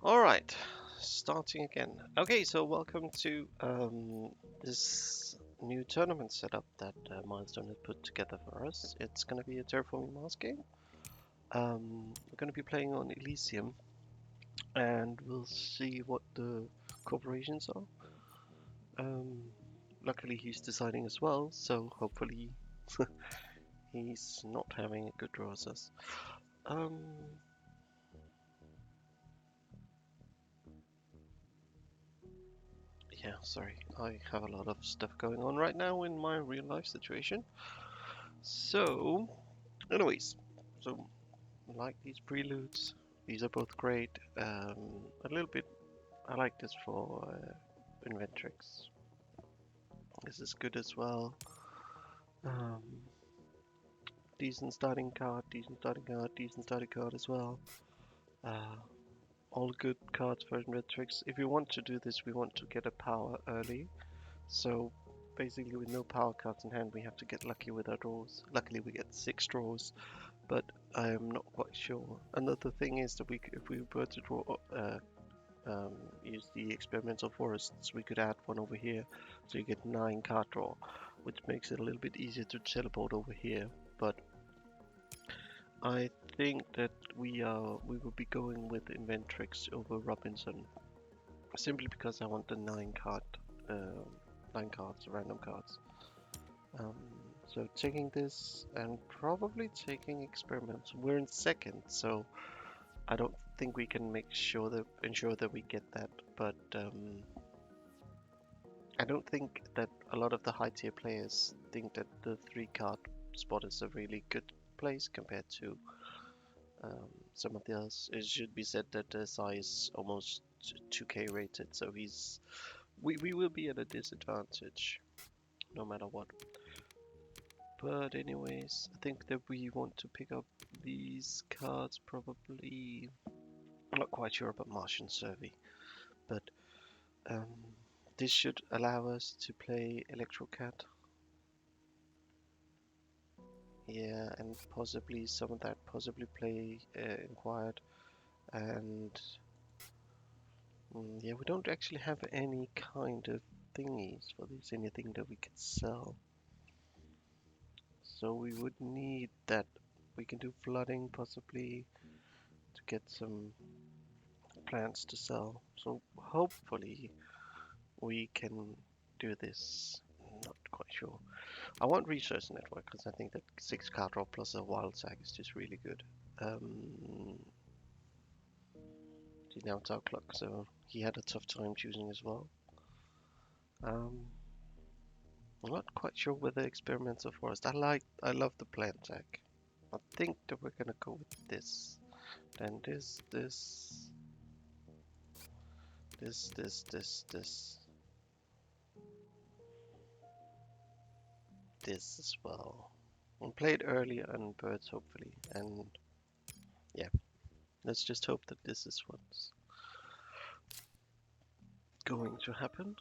Alright, starting again. Okay, so welcome to this new tournament setup that Milestone has put together for us. It's going to be a Terraforming Mars game. We're going to be playing on Elysium, and we'll see what the corporations are. Luckily, he's deciding as well, so hopefully he's not having a good draw as us. Yeah, sorry. I have a lot of stuff going on right now in my real life situation. So, anyways, so like these preludes, these are both great. A little bit, I like this for Inventrix. This is good as well. Um, decent starting card, decent starting card, decent starting card as well. Uh, all good cards for Inventrix. If we want to do this, we want to get a power early. So basically with no power cards in hand, we have to get lucky with our draws. Luckily we get 6 draws, but I'm not quite sure. Another thing is that if we were to draw, use the experimental forests, we could add one over here, so you get 9 card draw, which makes it a little bit easier to teleport over here. But I think that we will be going with Inventrix over Robinson, simply because I want the 9 cards, random cards. So taking this and probably taking experiments. We're in second, so I don't think we can ensure that we get that. But I don't think that a lot of the high tier players think that the 3 card spot is a really good place compared to some of the others. It should be said that the SI is almost 2k rated, so we will be at a disadvantage no matter what. But anyways, I think that we want to pick up these cards probably. I'm not quite sure about Martian Survey, but this should allow us to play Electrocat. Yeah, and possibly some of that, possibly play Inquired. And yeah, we don't actually have any kind of thingies for this, anything that we could sell. So we would need that. We can do flooding possibly to get some plants to sell. So hopefully we can do this. Not quite sure. I want research network because I think that 6 card draw plus a wild sack is just really good. See, now it's our clock, so he had a tough time choosing as well. I'm not quite sure whether experimental forest. I love the plant tag. I think that we're gonna go with this. Then this as well. And play it early on birds hopefully. And yeah, let's just hope that this is what's going to happen.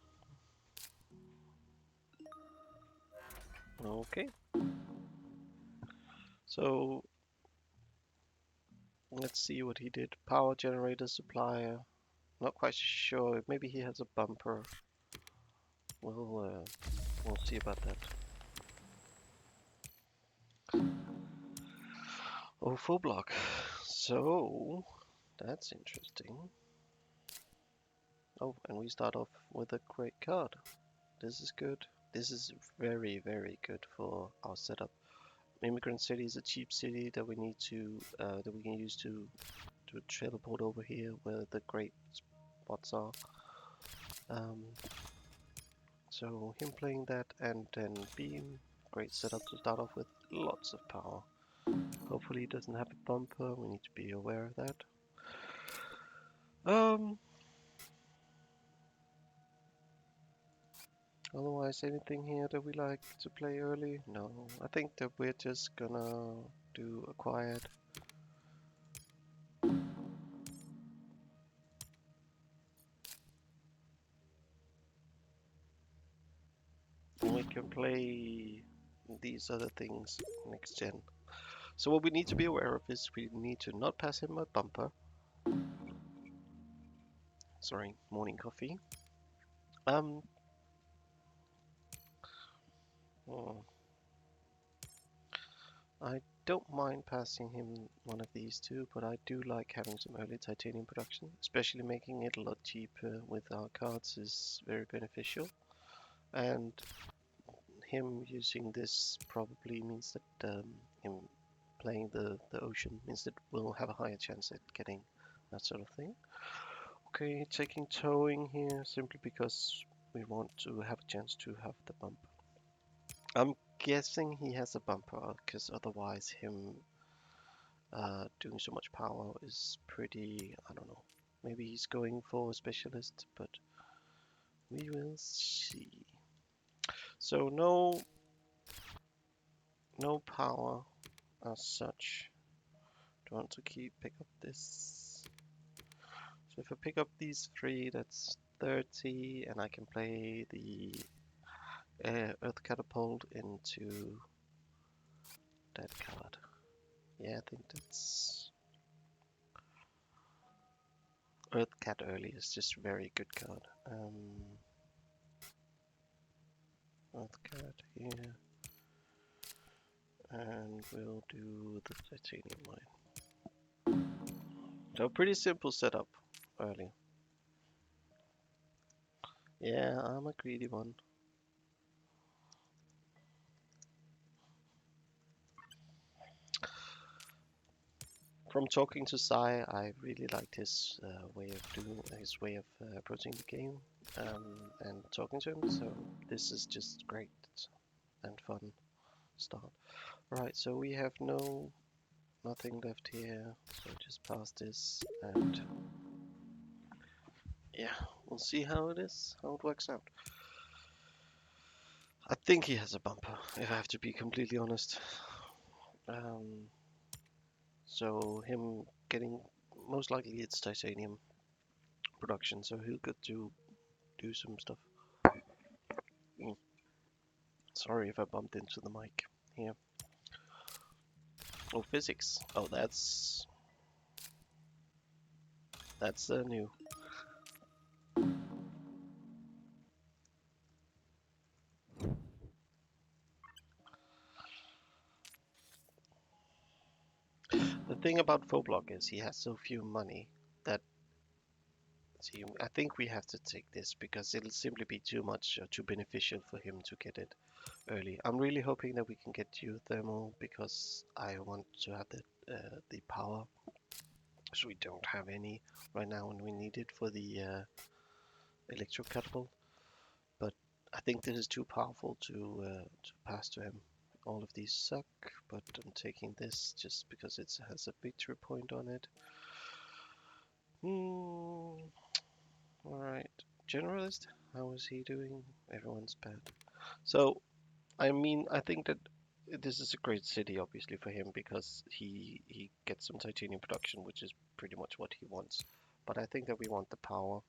Okay. So let's see what he did. Power generator supplier. Not quite sure. Maybe he has a bumper. We'll see about that. Oh, full block. So that's interesting. Oh, and we start off with a great card. This is good. This is very, very good for our setup. Immigrant City is a cheap city that we need to that we can use to teleport over here where the great spots are. So him playing that and then Beam, great setup to start off with, lots of power. Hopefully he doesn't have a bumper, we need to be aware of that. Otherwise, anything here that we like to play early? No, I think that we're just gonna do acquired. And we can play these other things next gen. So what we need to be aware of is we need to not pass him a bumper. Sorry, morning coffee. Um, oh, I don't mind passing him one of these two, but I do like having some early titanium production, especially making it a lot cheaper with our cards is very beneficial. And him using this probably means that him playing the ocean means that we'll have a higher chance at getting that sort of thing. Okay, taking towing here simply because we want to have a chance to have the bump. I'm guessing he has a bumper because otherwise him doing so much power is pretty, I don't know. Maybe he's going for a specialist, but we will see. So no power as such. Do I want to pick up this? So if I pick up these three, that's 30, and I can play the Earth Catapult into that card. Yeah, I think that's Earth Cat early is just a very good card. Earth Cat here, and we'll do the titanium mine. So pretty simple setup early. Yeah, I'm a greedy one. From talking to Sai, I really liked his way of approaching the game and talking to him. So this is just great and fun start. Right, so we have nothing left here. So just pass this and yeah, we'll see how it is, how it works out. I think he has a bumper, if I have to be completely honest. So him getting, most likely it's titanium production, so he'll get to do some stuff. Sorry if I bumped into the mic here. Oh, physics. Oh, that's new. The thing about Phoblock is he has so few money that see, I think we have to take this because it'll simply be too much or too beneficial for him to get it early. I'm really hoping that we can get geothermal because I want to have the power. So we don't have any right now and we need it for the electro catapult. But I think this is too powerful to pass to him. All of these suck, but I'm taking this just because it has a victory point on it. Alright. Generalist, how is he doing? Everyone's bad. So, I mean, I think that this is a great city, obviously, for him because he gets some titanium production, which is pretty much what he wants. But I think that we want the power.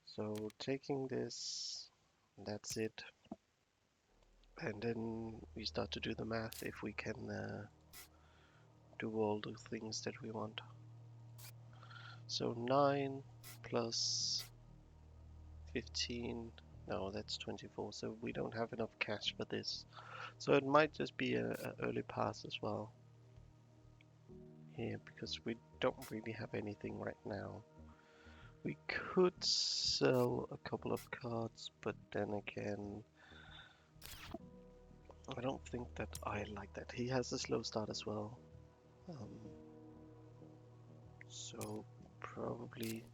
So, taking this, that's it. And then we start to do the math if we can do all the things that we want. So 9 plus 15, no, that's 24, so we don't have enough cash for this. So it might just be an early pass as well here, because we don't really have anything right now. We could sell a couple of cards, but then again, I don't think that I like that. He has a slow start as well. So probably,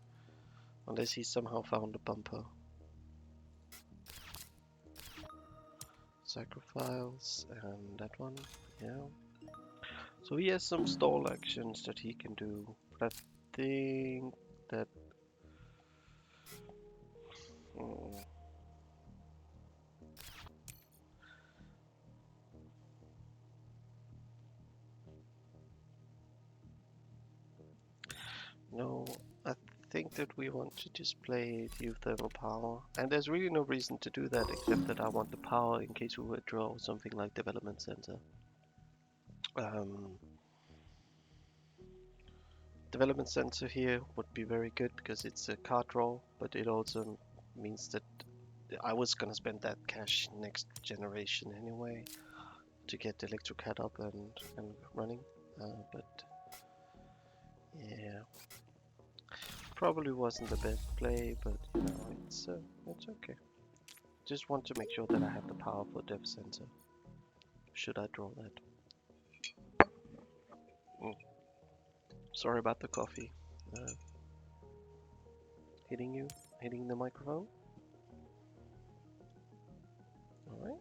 unless he somehow found a bumper. Sacrifice and that one, yeah. So he has some stall actions that he can do, but I think that no, I think that we want to just play geothermal power, and there's really no reason to do that except that I want the power in case we withdraw something like development center. Development center here would be very good because it's a card draw, but it also means that I was gonna spend that cash next generation anyway to get the electrocat up and running. But yeah, probably wasn't the best play, but you know, it's okay. Just want to make sure that I have the power for dev center. Should I draw that? Mm. Sorry about the coffee. Uh, hitting the microphone. All right.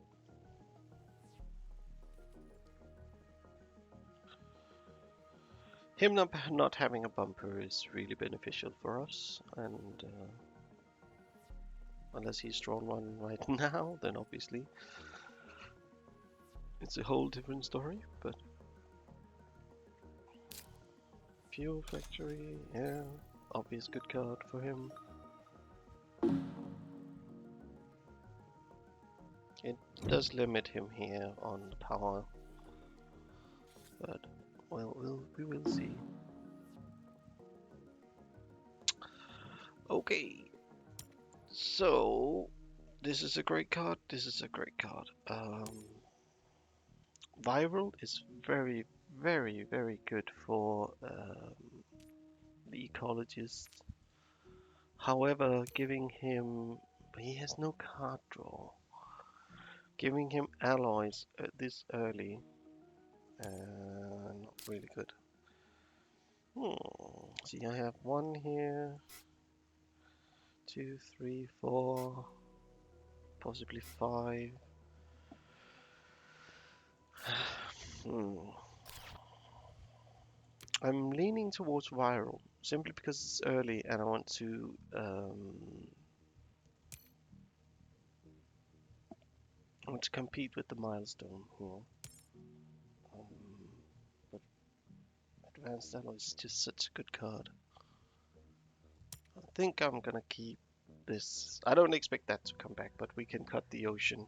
Him not having a bumper is really beneficial for us, and unless he's drawn one right now, then obviously it's a whole different story. But fuel factory, yeah, obvious good card for him. It does limit him here on the power, but well, we will see. Okay, so this is a great card. This is a great card. Viral is very, very, very good for the ecologist. However, giving him, he has no card draw. Giving him alloys this early, not really good. See, I have one here, 2, 3, 4, possibly 5. I'm leaning towards viral simply because it's early and I want to compete with the milestone here. But advanced alloy is just such a good card. I think I'm gonna keep this. I don't expect that to come back, but we can cut the ocean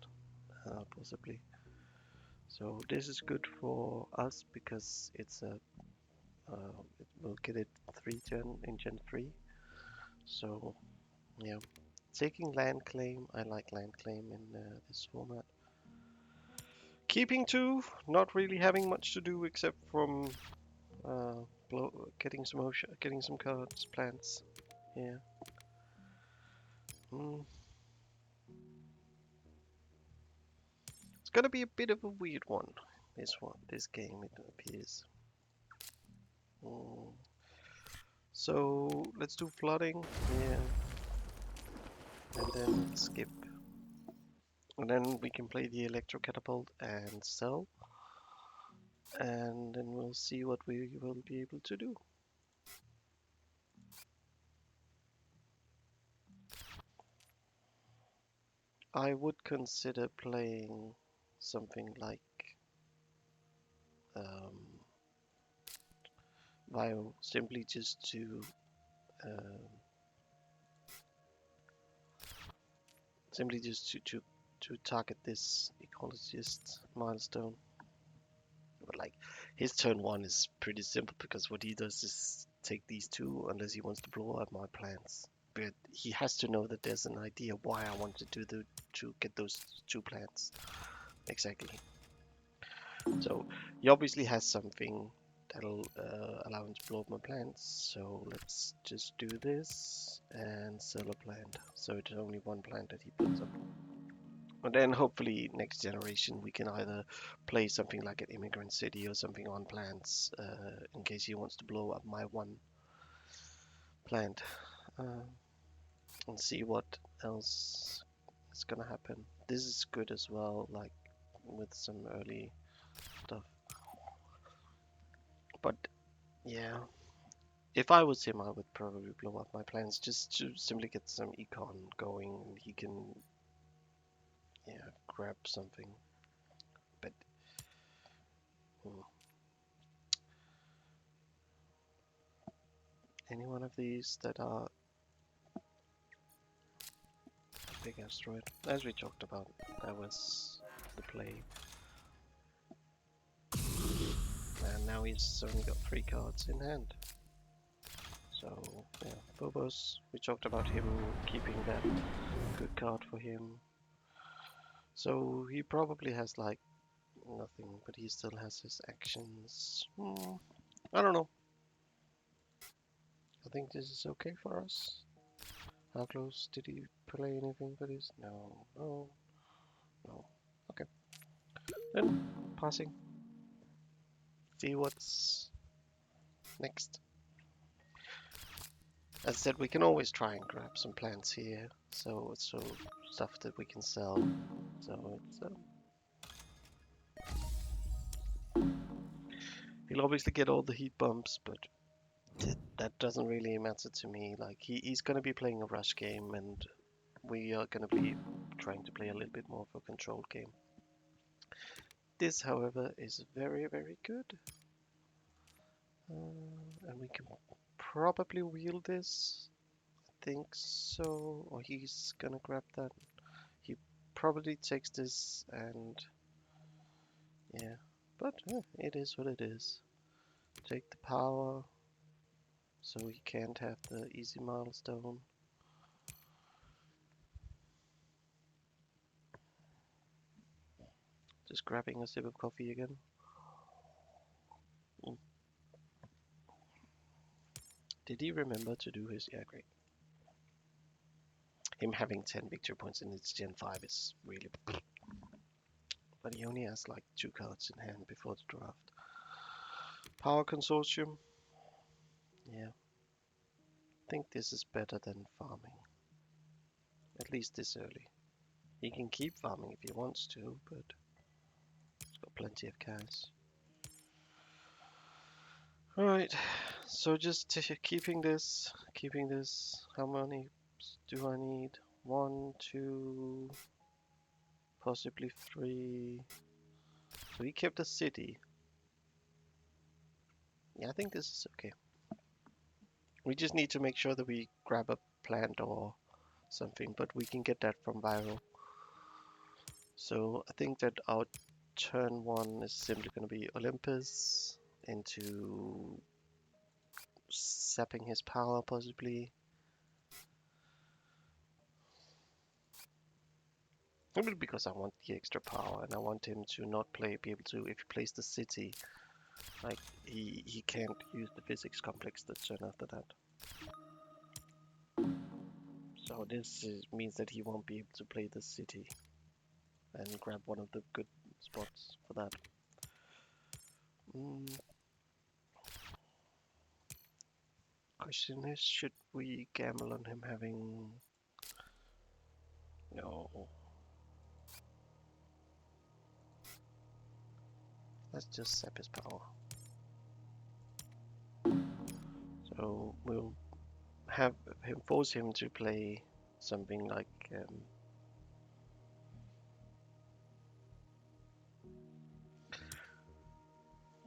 possibly. So this is good for us because it's a it will get it 3 gen in Gen 3. So yeah, taking land claim. I like land claim in this format. Keeping 2, not really having much to do except from getting some ocean, getting some cards, plants. Yeah. It's gonna be a bit of a weird one. This game, it appears. So let's do flooding, yeah, and then skip, and then we can play the electro catapult and sell, and then we'll see what we will be able to do. I would consider playing something like Vio, simply just to target this ecologist milestone. But like his turn 1 is pretty simple because what he does is take these 2 unless he wants to blow up my plants. But he has to know that there's an idea why I want to do to get those 2 plants. Exactly. So he obviously has something that'll allow him to blow up my plants. So let's just do this and sell a plant. So it's only 1 plant that he puts up. And then hopefully next generation we can either play something like an immigrant city or something on plants in case he wants to blow up my 1 plant. And see what else is gonna happen. This is good as well, like with some early stuff. But yeah, if I was him, I would probably blow up my plans just to simply get some econ going. He can, yeah, grab something. But any one of these that are a big asteroid, as we talked about, that was the play. And now he's only got 3 cards in hand. Phobos, we talked about him keeping that good card for him. So he probably has like nothing, but he still has his actions. I don't know. I think this is okay for us. How close did he play anything for this? No, no, no. Okay. Then passing. See what's next. As I said, we can always try and grab some plants here, so stuff that we can sell. So it's he'll obviously get all the heat bumps, but that doesn't really matter to me. Like he's gonna be playing a rush game, and we are gonna be trying to play a little bit more of a controlled game. This, however, is very, very good. And we can probably wheel this. I think so. Or he's gonna grab that. He probably takes this and yeah. But it is what it is. Take the power. So he can't have the easy milestone. Just grabbing a sip of coffee again. Did he remember to do his? Yeah, great. Him having 10 victory points in its Gen 5 is really... But he only has like 2 cards in hand before the draft. Power Consortium. Yeah. I think this is better than farming. At least this early. He can keep farming if he wants to, but he's got plenty of cash. Alright, so just keeping this. How many do I need? 1, 2, possibly 3. So he kept a city. Yeah, I think this is okay. We just need to make sure that we grab a plant or something, but we can get that from viral. So I think that our turn 1 is simply going to be Olympus into sapping his power possibly. Simply because I want the extra power and I want him to not be able to, if he plays the city, like he can't use the physics complex the turn after that. So this means that he won't be able to play the city and grab one of the good spots for that. Question is, should we gamble on him having... No. Let's just sap his power. So we'll force him to play something like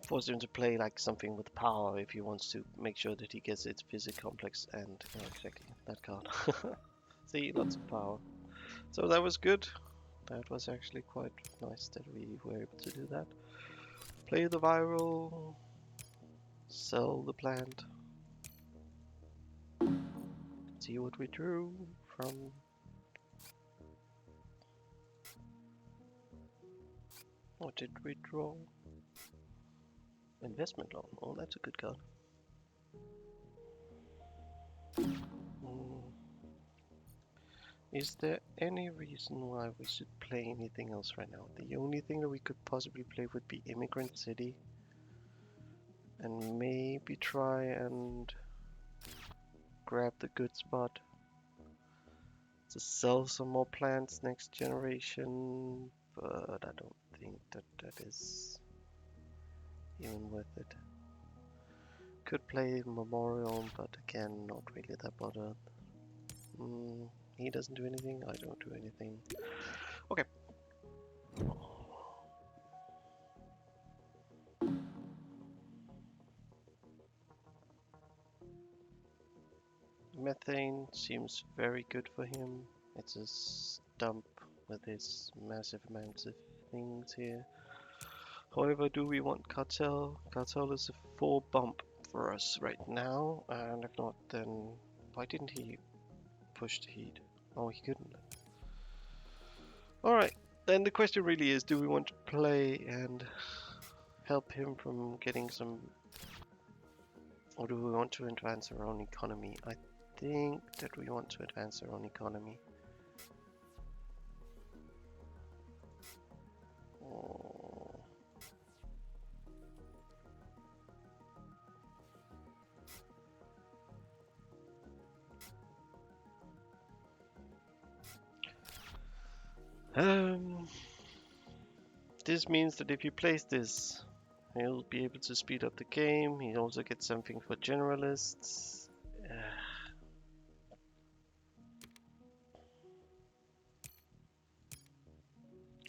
force him to play like something with power if he wants to make sure that he gets its physics complex and yeah, exactly that card. See, lots of power. So that was good. That was actually quite nice that we were able to do that. Play the viral, sell the plant. See what we drew from. What did we draw? Investment loan. Oh, that's a good card. Is there any reason why we should play anything else right now? The only thing that we could possibly play would be Immigrant City. And maybe try and grab the good spot to sell some more plants next generation. But I don't think that is even worth it. Could play Memorial, but again, not really that bothered. He doesn't do anything, I don't do anything. Okay. Methane seems very good for him. It's a stump with its massive amounts of things here. However, do we want Cartel? Cartel is a 4 bump for us right now, and if not, then Why didn't he push the heat? Oh, he couldn't. Alright, then the question really is, do we want to play and help him from getting some... Or do we want to advance our own economy? I think that we want to advance our own economy. Oh. This means that if you place this, he'll be able to speed up the game. He also gets something for generalists.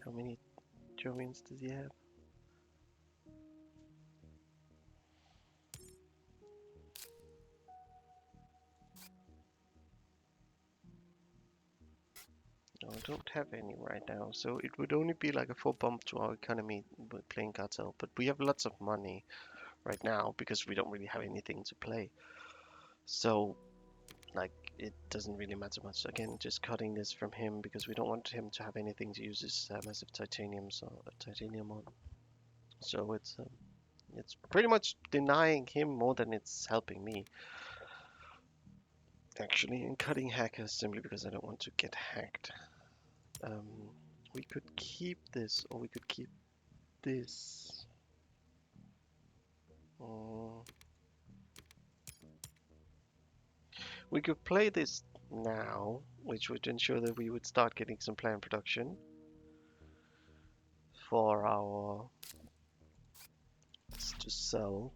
How many Jovians does he have? No, I don't have any right now, so it would only be like a full bump to our economy with playing cartel. But we have lots of money right now because we don't really have anything to play. So, like, it doesn't really matter much. Again, just cutting this from him because we don't want him to have anything to use his massive titanium on. So it's pretty much denying him more than it's helping me. Actually, and cutting hackers simply because I don't want to get hacked. We could keep this, or we could keep this. We could play this now, which would ensure that we would start getting some planned production for our to sell.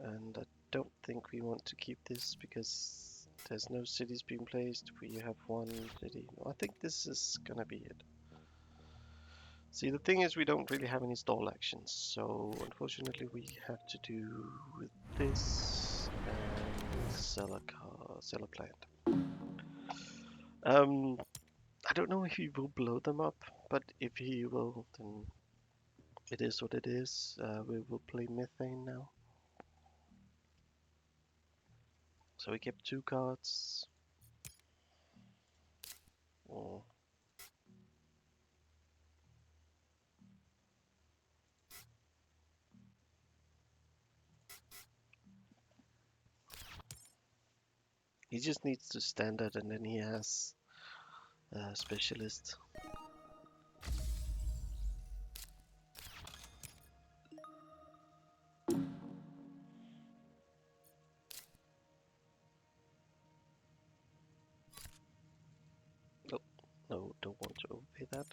And I don't think we want to keep this because there's no cities being placed. We have one city. I think this is gonna be it. See, the thing is we don't really have any stall actions, so unfortunately we have to do with this and sell a plant. I don't know if he will blow them up, but if he will, then it is what it is. We will play methane now. So we kept 2 cards. Oh. He just needs to standard and then he has specialist. Oh, no, don't want to overpay that.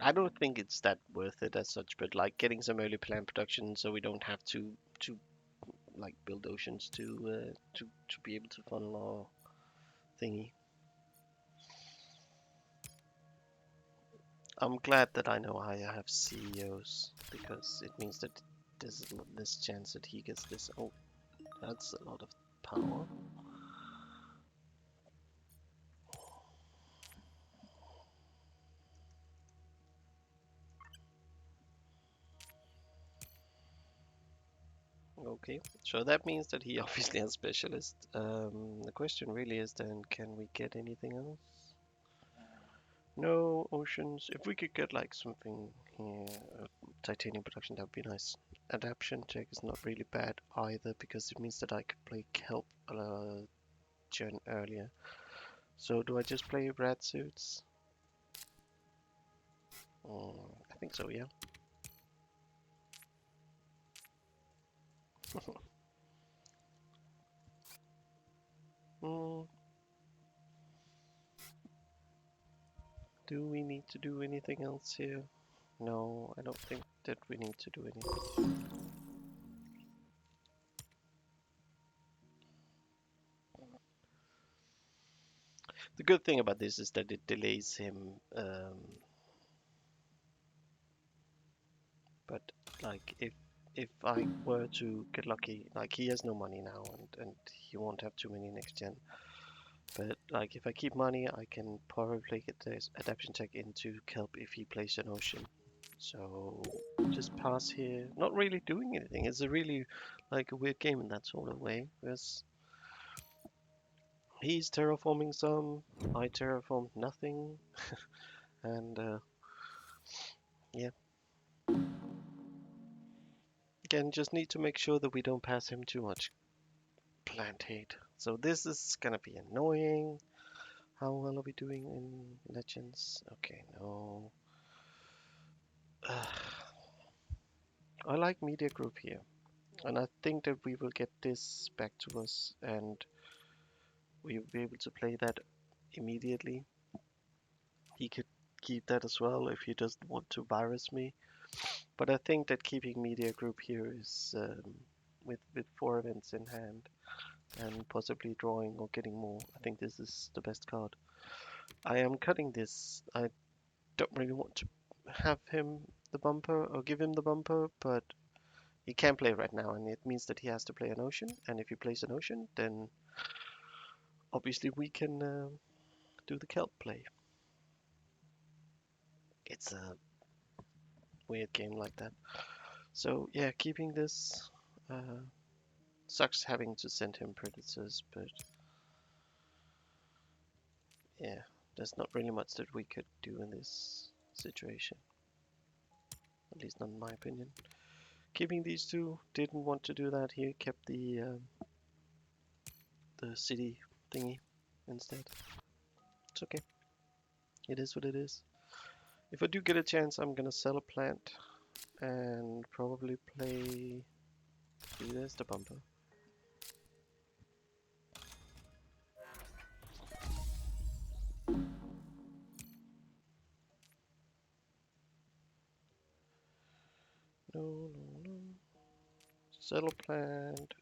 I don't think it's that worth it as such, but like getting some early plan production so we don't have to like build oceans to be able to funnel our thingy. I'm glad that I know I have CEOs because it means that there's this chance that he gets this. Oh, that's a lot of power. Okay, so that means that he obviously has specialist. The question really is then, can we get anything else? No oceans. If we could get like something here, titanium production, that would be nice. Adaption check is not really bad either because it means that I could play kelp gen earlier. So do I just play rat suits? I think so, yeah. Do we need to do anything else here? No, I don't think that we need to do anything. The good thing about this is that it delays him, but like if I were to get lucky, like he has no money now and he won't have too many next gen. But like if I keep money, I can probably get this adaptation tech into kelp if he plays an ocean. So just pass here, not really doing anything. It's a really like a weird game in that sort of way. Because he's terraforming some, I terraformed nothing, and yeah. Again, just need to make sure that we don't pass him too much plant hate. So this is gonna be annoying. How well are we doing in Legends? Okay, no. I like Media Group here. And I think that we will get this back to us and we'll be able to play that immediately. He could keep that as well if he doesn't want to virus me. But I think that keeping Media Group here is with 4 events in hand and possibly drawing or getting more. I think this is the best card. I am cutting this. I don't really want to have him the bumper or give him the bumper, but he can't play right now, and it means that he has to play an ocean. And if he plays an ocean, then obviously we can do the kelp play. It's a weird game like that. So yeah, keeping this sucks having to send him predators, but yeah, there's not really much that we could do in this situation. At least not in my opinion. Keeping these two, didn't want to do that. He kept the city thingy instead. It's okay. It is what it is. If I do get a chance, I'm gonna sell a plant and probably play. See, there's the bumper. No, no, no. Sell a plant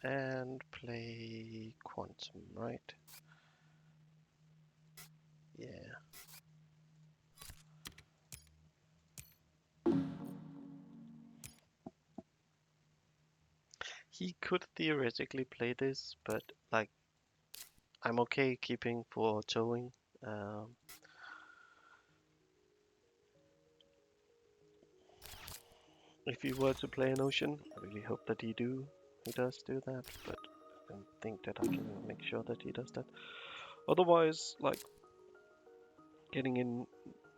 and play quantum, right? Yeah. He could theoretically play this, but like I'm okay keeping for towing. If he were to play an ocean, I really hope that he does do that, but I don't think that I can make sure that he does that. Otherwise, like getting in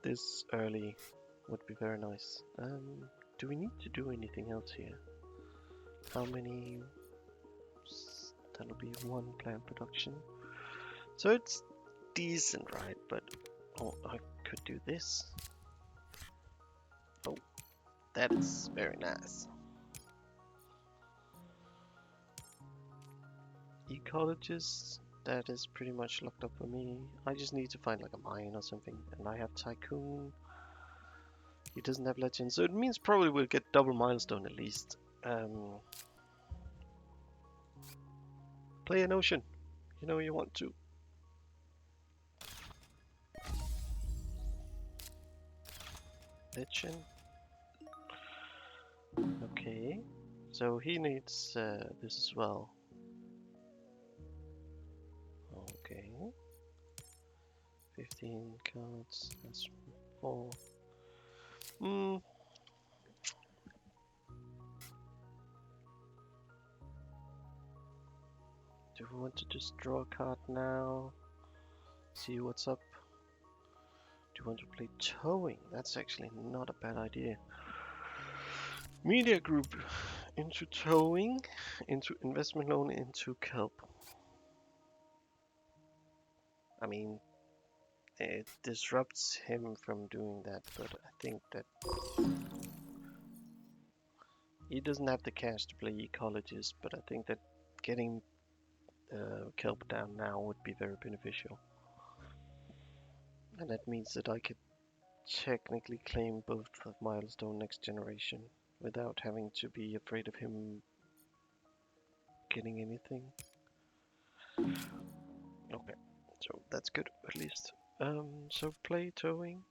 this early would be very nice. Do we need to do anything else here? How many? That'll be one plant production. So it's decent, right? But oh, I could do this. Oh, that is very nice. Ecologists, that is pretty much locked up for me. I just need to find like a mine or something. And I have Tycoon. He doesn't have Legend, so it means probably we'll get double Milestone at least. Play an ocean. You know you want to. Legend. Okay. So he needs this as well. Okay. 15 cards. That's 4. Do we want to just draw a card now? See what's up. Do you want to play towing? That's actually not a bad idea. Media group into towing, into investment loan, into kelp. I mean, it disrupts him from doing that, but I think that he doesn't have the cash to play ecologist, but I think that getting kelp down now would be very beneficial. And that means that I could technically claim both of Milestone next generation without having to be afraid of him getting anything. Okay, so that's good at least. So play towing.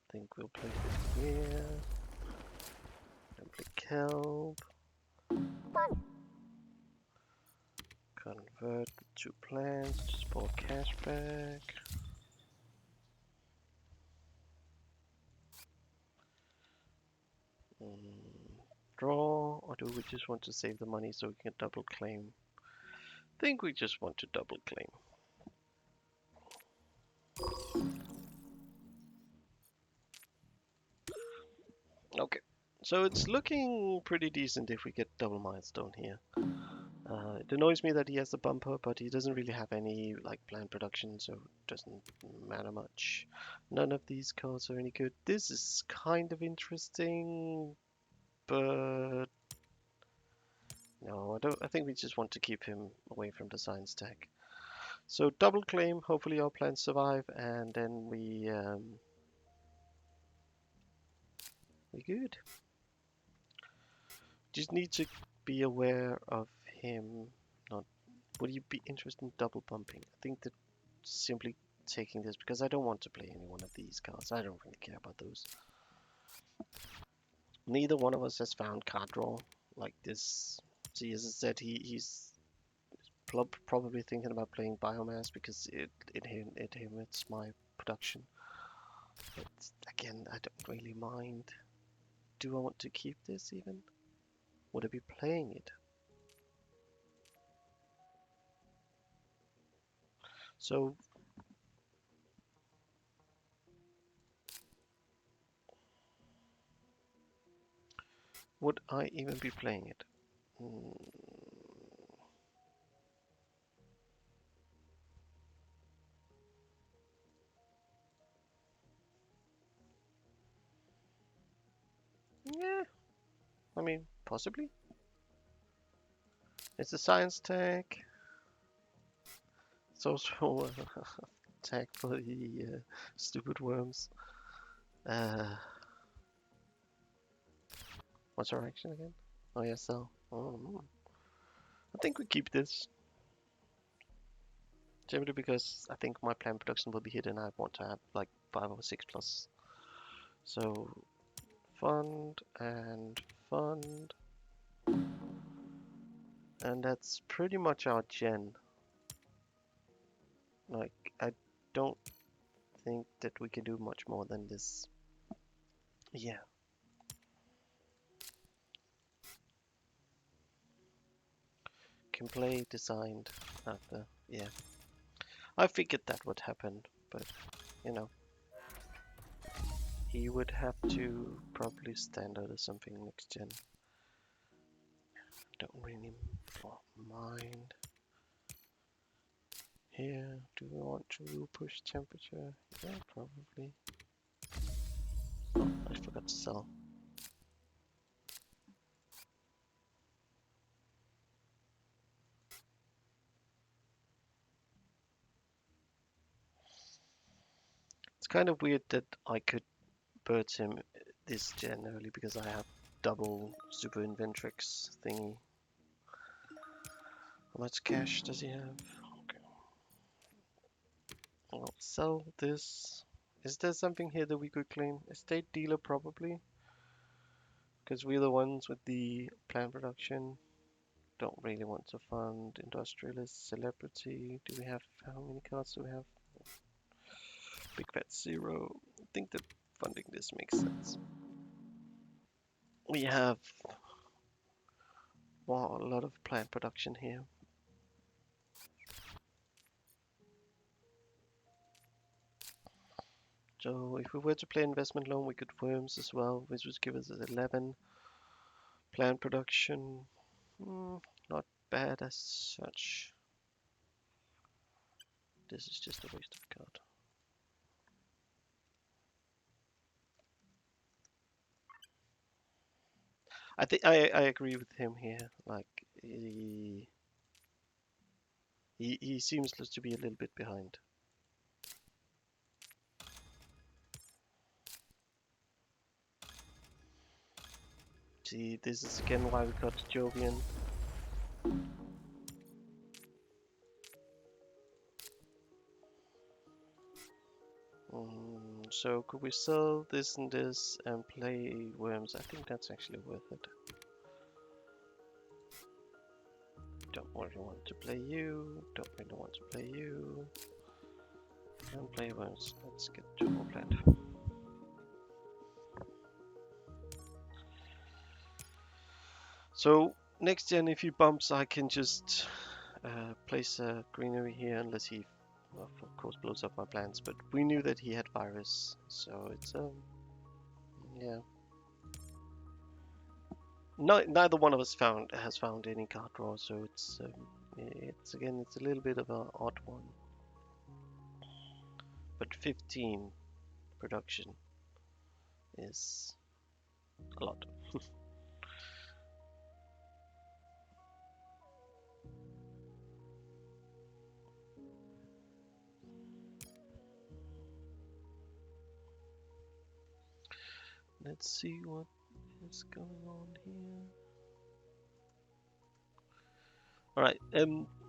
I think we'll play this here. And play kelp. Convert the 2 plants to support cashback. Draw, or do we just want to save the money so we can double claim? I think we just want to double claim. Okay, so it's looking pretty decent if we get double milestone here. It annoys me that he has the bumper, but he doesn't really have any like planned production, so it doesn't matter much. None of these cards are any good. This is kind of interesting, but no, I don't. I think we just want to keep him away from the science tech. So double claim. Hopefully our plans survive, and then we good. Just need to be aware of him. Not. Would you be interested in double bumping? I think that simply taking this because I don't want to play any one of these cards. I don't really care about those. Neither one of us has found card draw like this. See, as I said, he's probably thinking about playing biomass because it limits my production. But again, I don't really mind. Do I want to keep this even? Would I be playing it? So would I even be playing it? Yeah, I mean, possibly. It's a science tech. It's also a tag for the stupid worms. What's our action again? Oh yeah, so. I think we keep this. Simply because I think my planned production will be hit and I want to have like 5 or 6 plus. So fund and fund. And that's pretty much our gen. Like, I don't think that we can do much more than this. Yeah. Can play designed after. Yeah. I figured that would happen, but you know. He would have to probably standard or something next gen. Don't really mind. Here, do we want to push temperature? Yeah, probably. Oh, I forgot to sell. It's kind of weird that I could bird him this gen early because I have double super inventrix thingy. How much cash does he have? Okay. I'll sell this. Is there something here that we could claim? Estate dealer probably. Because we're the ones with the plant production. Don't really want to fund industrialist, celebrity. Do we have, how many cards do we have? Big fat zero. I think that funding this makes sense. We have a lot of plant production here. So if we were to play investment loan, we could worms as well, which would give us 11. Plant production, not bad as such. This is just a waste of a card. I think I agree with him here. Like he seems to be a little bit behind. See, this is again why we got Jovian. So could we sell this and this and play worms? I think that's actually worth it. Don't really want to play you. Don't really want to play you. And play worms. Let's get 2 more planned. So next gen, if he bumps, I can just place a greenery here, unless he, well, of course, blows up my plants. But we knew that he had virus, so it's yeah. Neither one of us has found any card draw, so it's again it's a little bit of an odd one. But 15 production is a lot. Let's see what is going on here. Alright,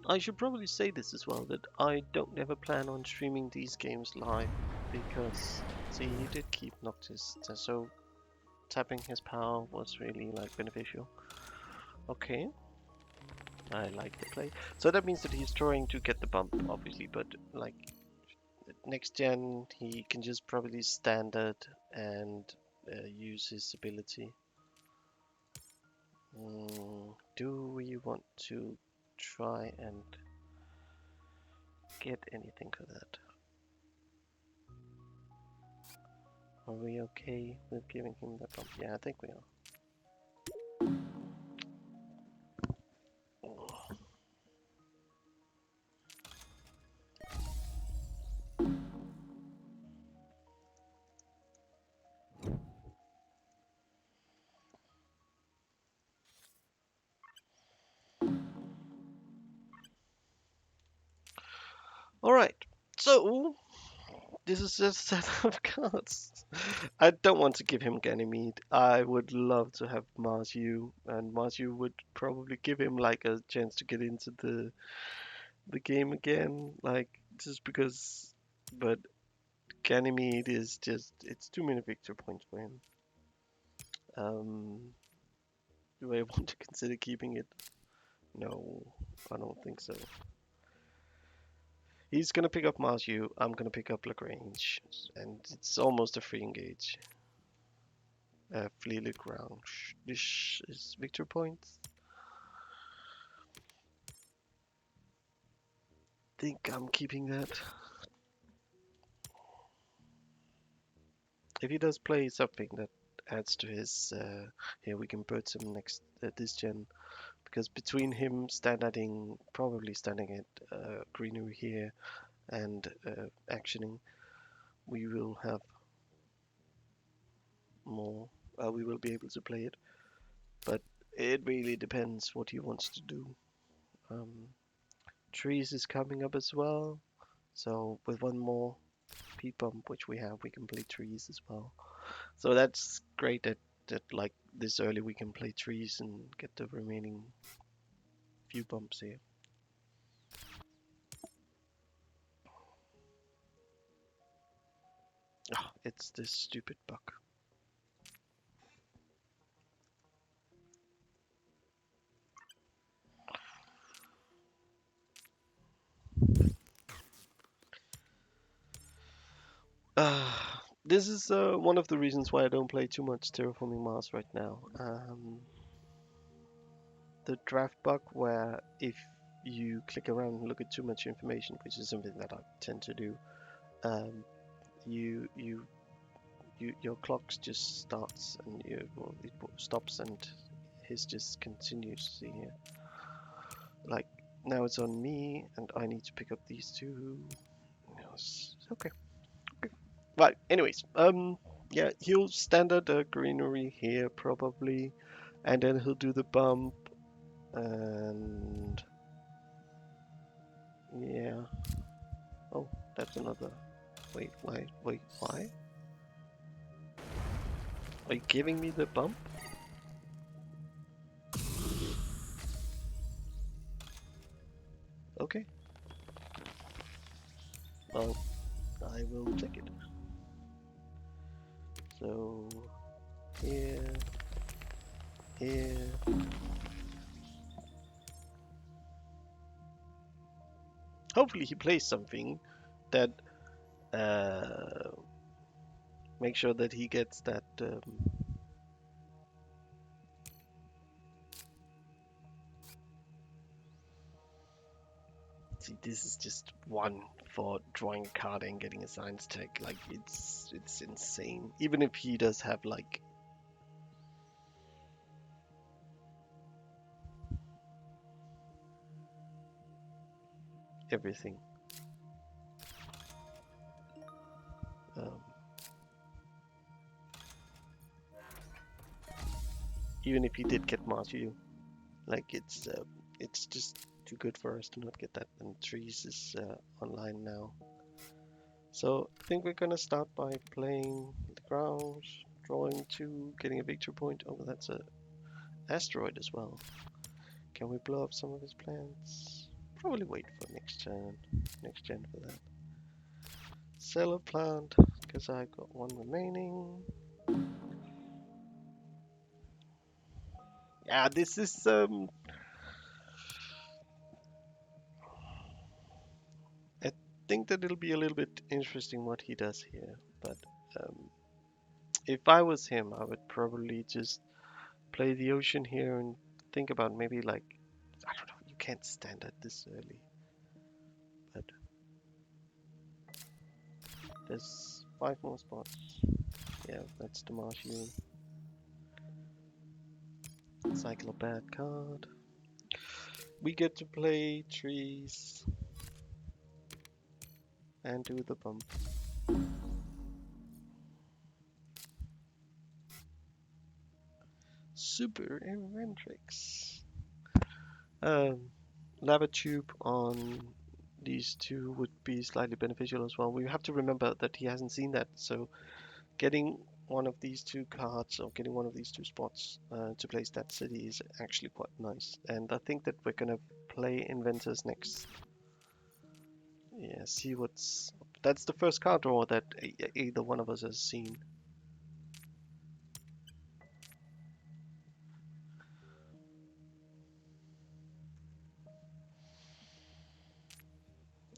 I should probably say this as well, that I don't ever plan on streaming these games live, because, see, he did keep Noctis, so tapping his power was really, like, beneficial. Okay, I like the play. So that means that he's trying to get the bump, obviously, but, like, next gen, he can just probably standard and use his ability. Do we want to try and get anything for that? Are we okay with giving him that bump? Yeah, I think we are. Alright, so this is just a set of cards. I don't want to give him Ganymede. I would love to have Marsu, and Marsu would probably give him like a chance to get into the game again, like just because. But Ganymede is just, it's too many victory points for him. Do I want to consider keeping it? No, I don't think so. He's gonna pick up Marsu, I'm gonna pick up Lagrange, and it's almost a free engage. Flee Lagrange. This is victory points. Think I'm keeping that. If he does play something that adds to his, here we can put him next this gen, because between him probably standing at greenery here and actioning, we will have more. We will be able to play it, but it really depends what he wants to do. Trees is coming up as well, so with one more P pump which we have, we can play trees as well. So that's great that like this early we can play trees and get the remaining few bumps here. Oh, it's this stupid bug. This is one of the reasons why I don't play too much Terraforming Mars right now. The draft bug, where if you click around and look at too much information, which is something that I tend to do, um, you your clock just starts and it stops and his just continues here. Like now it's on me and I need to pick up these two. Yes. Okay. Right. Anyways, yeah, he'll standard greenery here probably, and then he'll do the bump, and yeah. Oh, that's another. Wait, why? Are you giving me the bump? Okay. Well, I will take it. So, here, here. Hopefully he plays something that makes sure that he gets that See, this is just one for drawing a card and getting a science tech. Like it's insane. Even if he does have like everything. Um, Even if he did get Matthew, like it's just too good for us to not get that. And Trees is online now. So I think we're gonna start by playing the ground, drawing two, getting a victory point. Oh, that's a asteroid as well. Can we blow up some of his plants? Probably wait for next gen for that. Sell a plant, because I've got one remaining. Yeah, this is I think that it'll be a little bit interesting what he does here, but um, if I was him, I would probably just play the ocean here and think about maybe like I don't know. You can't stand at this early, but there's 5 more spots. Yeah, that's the Martian. Cycle a bad card. We get to play trees and do the bump. Super Inventrix. Lava tube on these two would be slightly beneficial as well. We have to remember that he hasn't seen that, so getting one of these two cards or getting one of these two spots to place that city is actually quite nice. And I think that we're gonna play Inventors next. Yeah, see what's. That's the first card draw that either one of us has seen.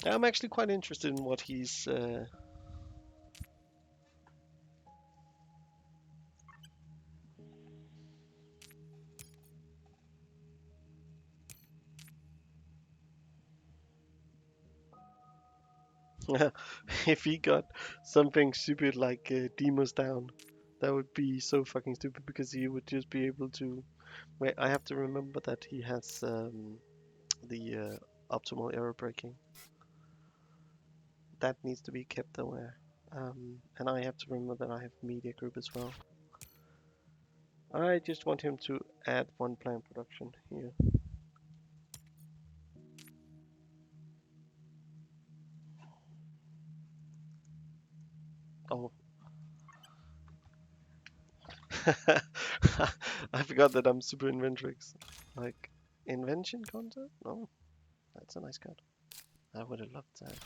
I'm actually quite interested in what he's. If he got something stupid like Demon's Down, that would be so fucking stupid because he would just be able to. Wait, I have to remember that he has the optimal error braking. That needs to be kept aware. And I have to remember that I have media group as well. I just want him to add one plant production here. Oh. I forgot that I'm super inventrix. Like, invention concept? No, that's a nice card. I would have loved that.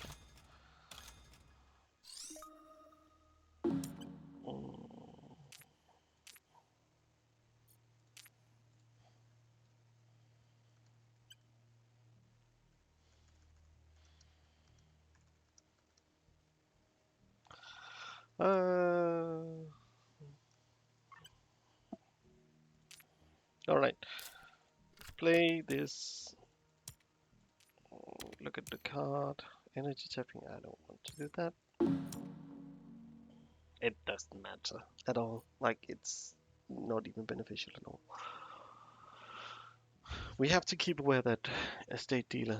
Mm. Alright. Play this. Look at the card. Energy tapping. I don't want to do that. It doesn't matter at all. Like, it's not even beneficial at all. We have to keep aware that estate dealer,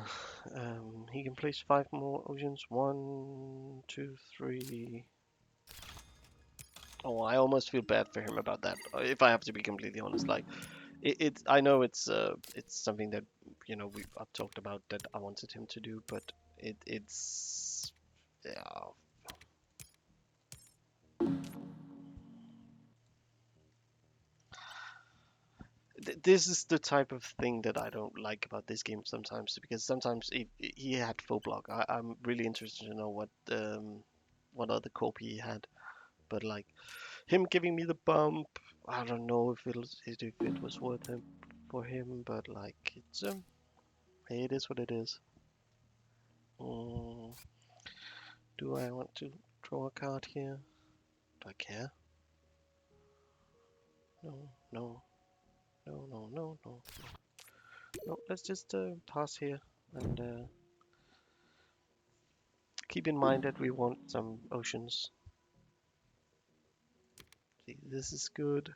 he can place 5 more oceans. 1, 2, 3. Oh, I almost feel bad for him about that. If I have to be completely honest, like it's. I know it's something that I've talked about that I wanted him to do, but it's yeah. This is the type of thing that I don't like about this game sometimes because sometimes he had full block. I'm really interested to know what other copy he had, but like him giving me the bump, I don't know if it was worth it for him, but like it is what it is. Mm, do I want to draw a card here? Do I care? No, no, no, no, no, no, no. No, let's just pass here and Keep in mind that we want some oceans. See, this is good.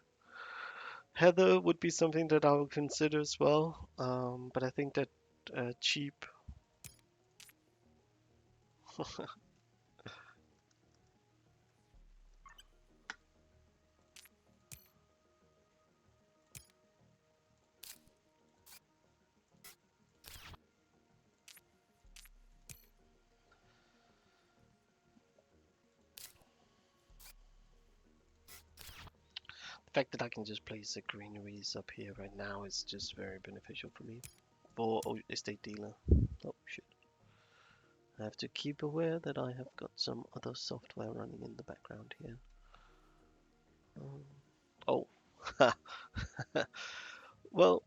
Heather would be something that I would consider as well, but I think that cheap. The fact that I can just place the greeneries up here right now is just very beneficial for me. For estate dealer. Oh shit. I have to keep aware that I have got some other software running in the background here. Oh. Well,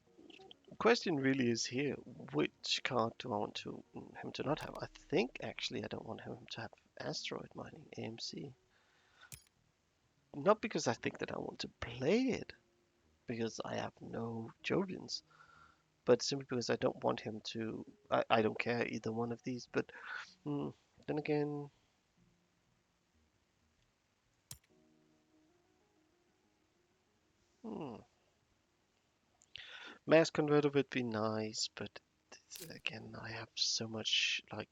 the question really is here, which card do I want him to not have? I think actually I don't want him to have asteroid mining, AMC. Not because I think that I want to play it, because I have no Jovians, but simply because I don't want him to. I don't care either one of these, but then again, hmm, mass converter would be nice, but again, I have so much like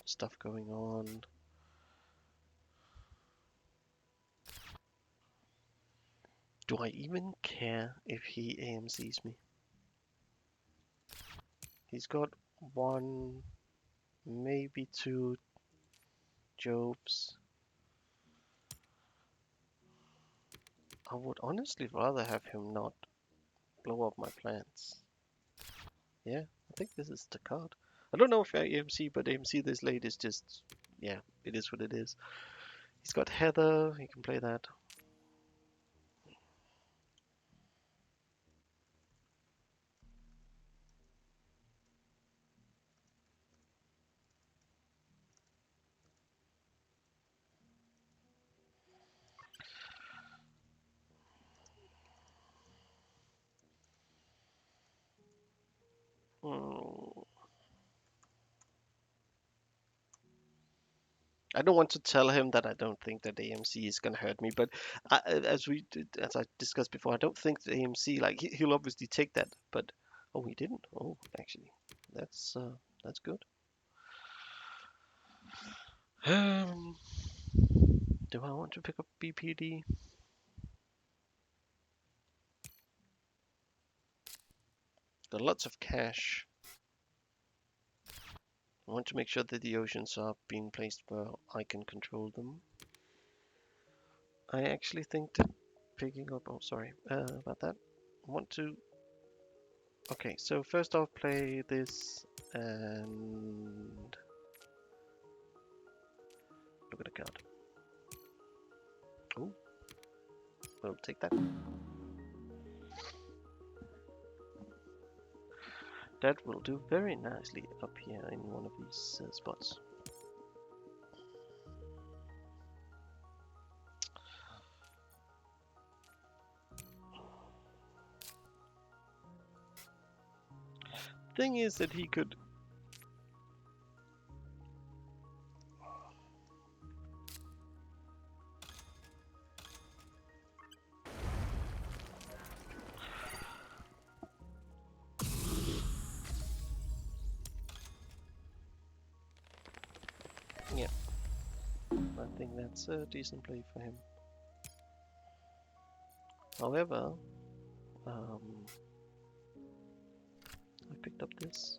stuff going on. Do I even care if he AMCs me? He's got one, maybe two Jobs. I would honestly rather have him not blow up my plants. Yeah, I think this is the card. I don't know if I AMC, but AMC this late is just, yeah, it is what it is. He's got Heather, he can play that. Hmm. I don't want to tell him that I don't think that AMC is gonna hurt me, but as I discussed before, I don't think that AMC like he'll obviously take that, but oh he didn't. Oh, actually, that's good. Um, do I want to pick up BPD? Got lots of cash. I want to make sure that the oceans are being placed where I can control them. I actually think that picking up. Oh, sorry about that. I want to. Okay, so first I'll play this and look at the card. Oh, we'll take that. That will do very nicely up here in one of these spots. Thing is that he could. Yeah, I think that's a decent play for him. However, I picked up this.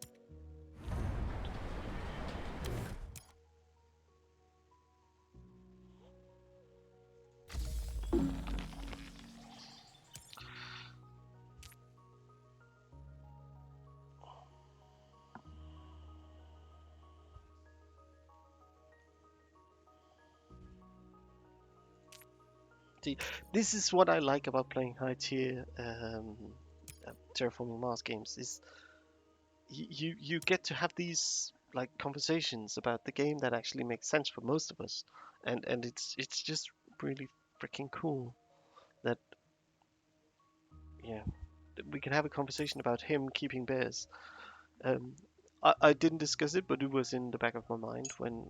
See, this is what I like about playing high tier Terraforming Mars games is you get to have these like conversations about the game that actually makes sense for most of us, and it's just really freaking cool that yeah we can have a conversation about him keeping bears. Um, I didn't discuss it, but it was in the back of my mind when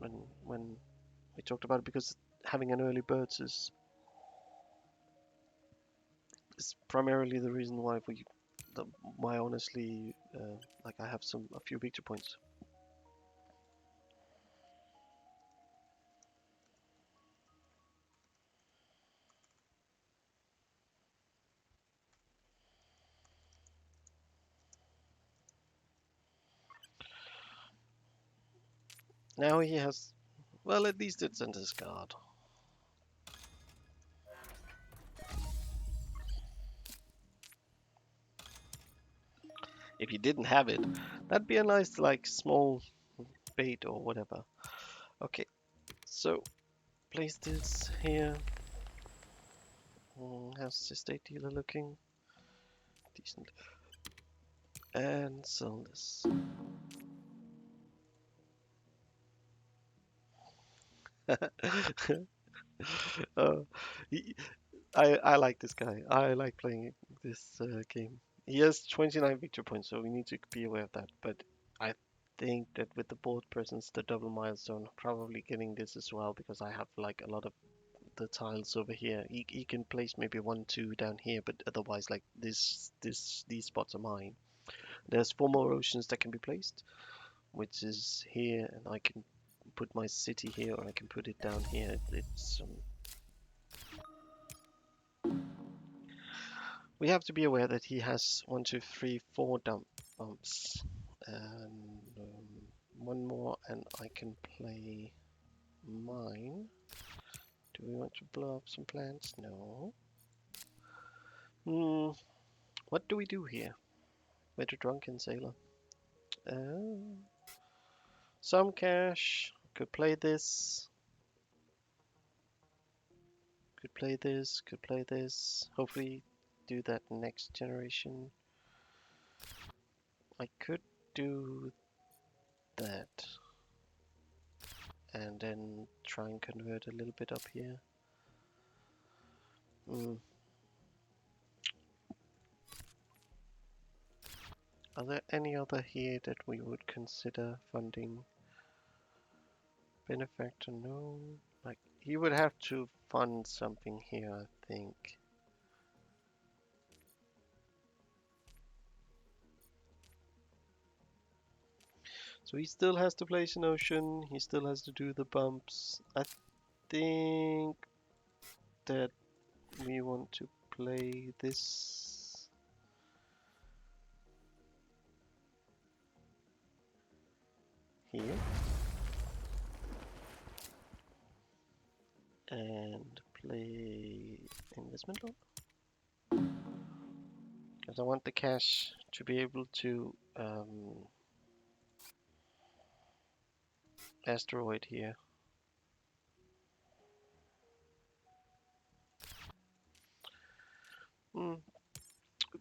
we talked about it, because having an early bird is primarily the reason why honestly, like I have a few victory points. Now he has, well, at least it's in his guard. If he didn't have it, that'd be a nice, like, small bait or whatever. Okay, so place this here. How's the state dealer looking? Decent. And sell this. uh, he, I like this guy. I like playing this game. He has 29 victory points, so we need to be aware of that. But I think that with the board presence, the double milestone, probably getting this as well, because I have like a lot of the tiles over here. He can place maybe 1, 2 down here, but otherwise, like these spots are mine. There's 4 more oceans that can be placed, which is here, and I can put my city here, or I can put it down here. It's we have to be aware that he has 1, 2, 3, 4 dump bumps, and one more, and I can play mine. Do we want to blow up some plants? No. What do we do here? With a drunken sailor. Uh, some cash. Could play this. Could play this. Could play this. Hopefully do that next generation. I could do that. And then try and convert a little bit up here. Are there any other here that we would consider funding? Benefactor, no. Like, he would have to fund something here, I think. So he still has to place an ocean, he still has to do the bumps. I think that we want to play this. Here. And play investment loan. Because I want the cash to be able to asteroid here.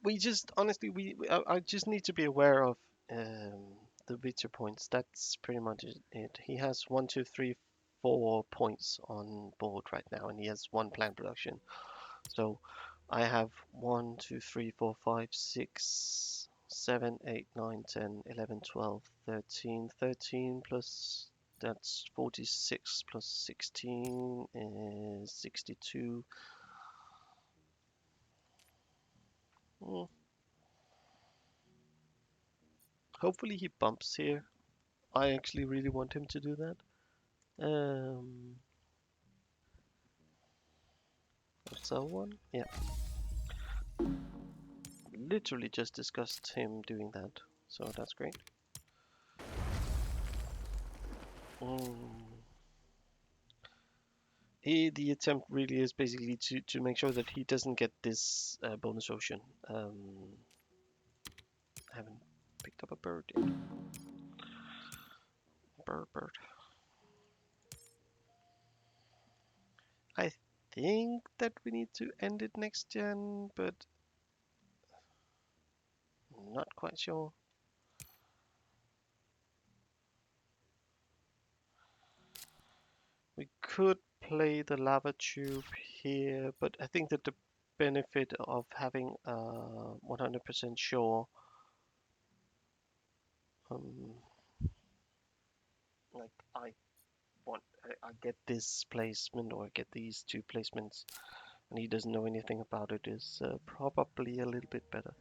We just honestly I just need to be aware of the victory points. That's pretty much it. He has 1, 2, 3, 4 points on board right now, and he has 1 plant production. So I have 1, 2, 3, 4, 5, 6, 7, 8, 9, 10, 11, 12, 13, 13 plus that's 46 plus 16 is 62. Hopefully he bumps here. I actually really want him to do that. Sell one? Yeah. Literally just discussed him doing that, so that's great. The attempt really is basically to make sure that he doesn't get this bonus ocean. I haven't picked up a bird yet. Bird. I think that we need to end it next gen, but I'm not quite sure. We could play the lava tube here, but I think that the benefit of having 100% sure Like I get this placement or I get these two placements, and he doesn't know anything about it is probably a little bit better.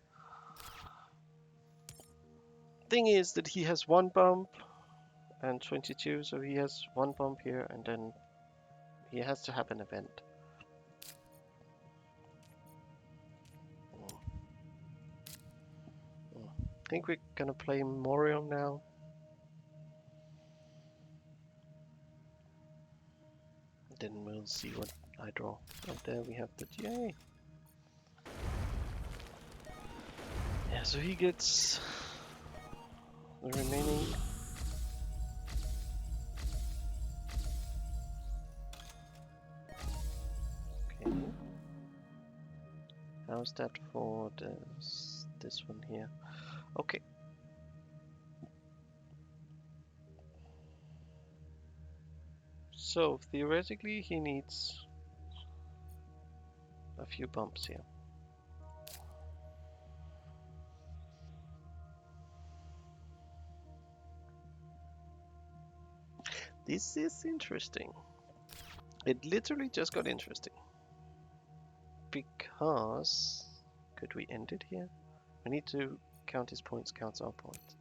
Thing is that he has one bump and 22, so he has one bump here, and then he has to have an event. I think we're gonna play Memorial now. Then we'll see what I draw. And there we have the GA. Yeah, so he gets the remaining. Okay. How's that for this one here? Okay. So theoretically he needs a few bumps here. This is interesting. It literally just got interesting. Because could we end it here? We need to count his points, counts our points.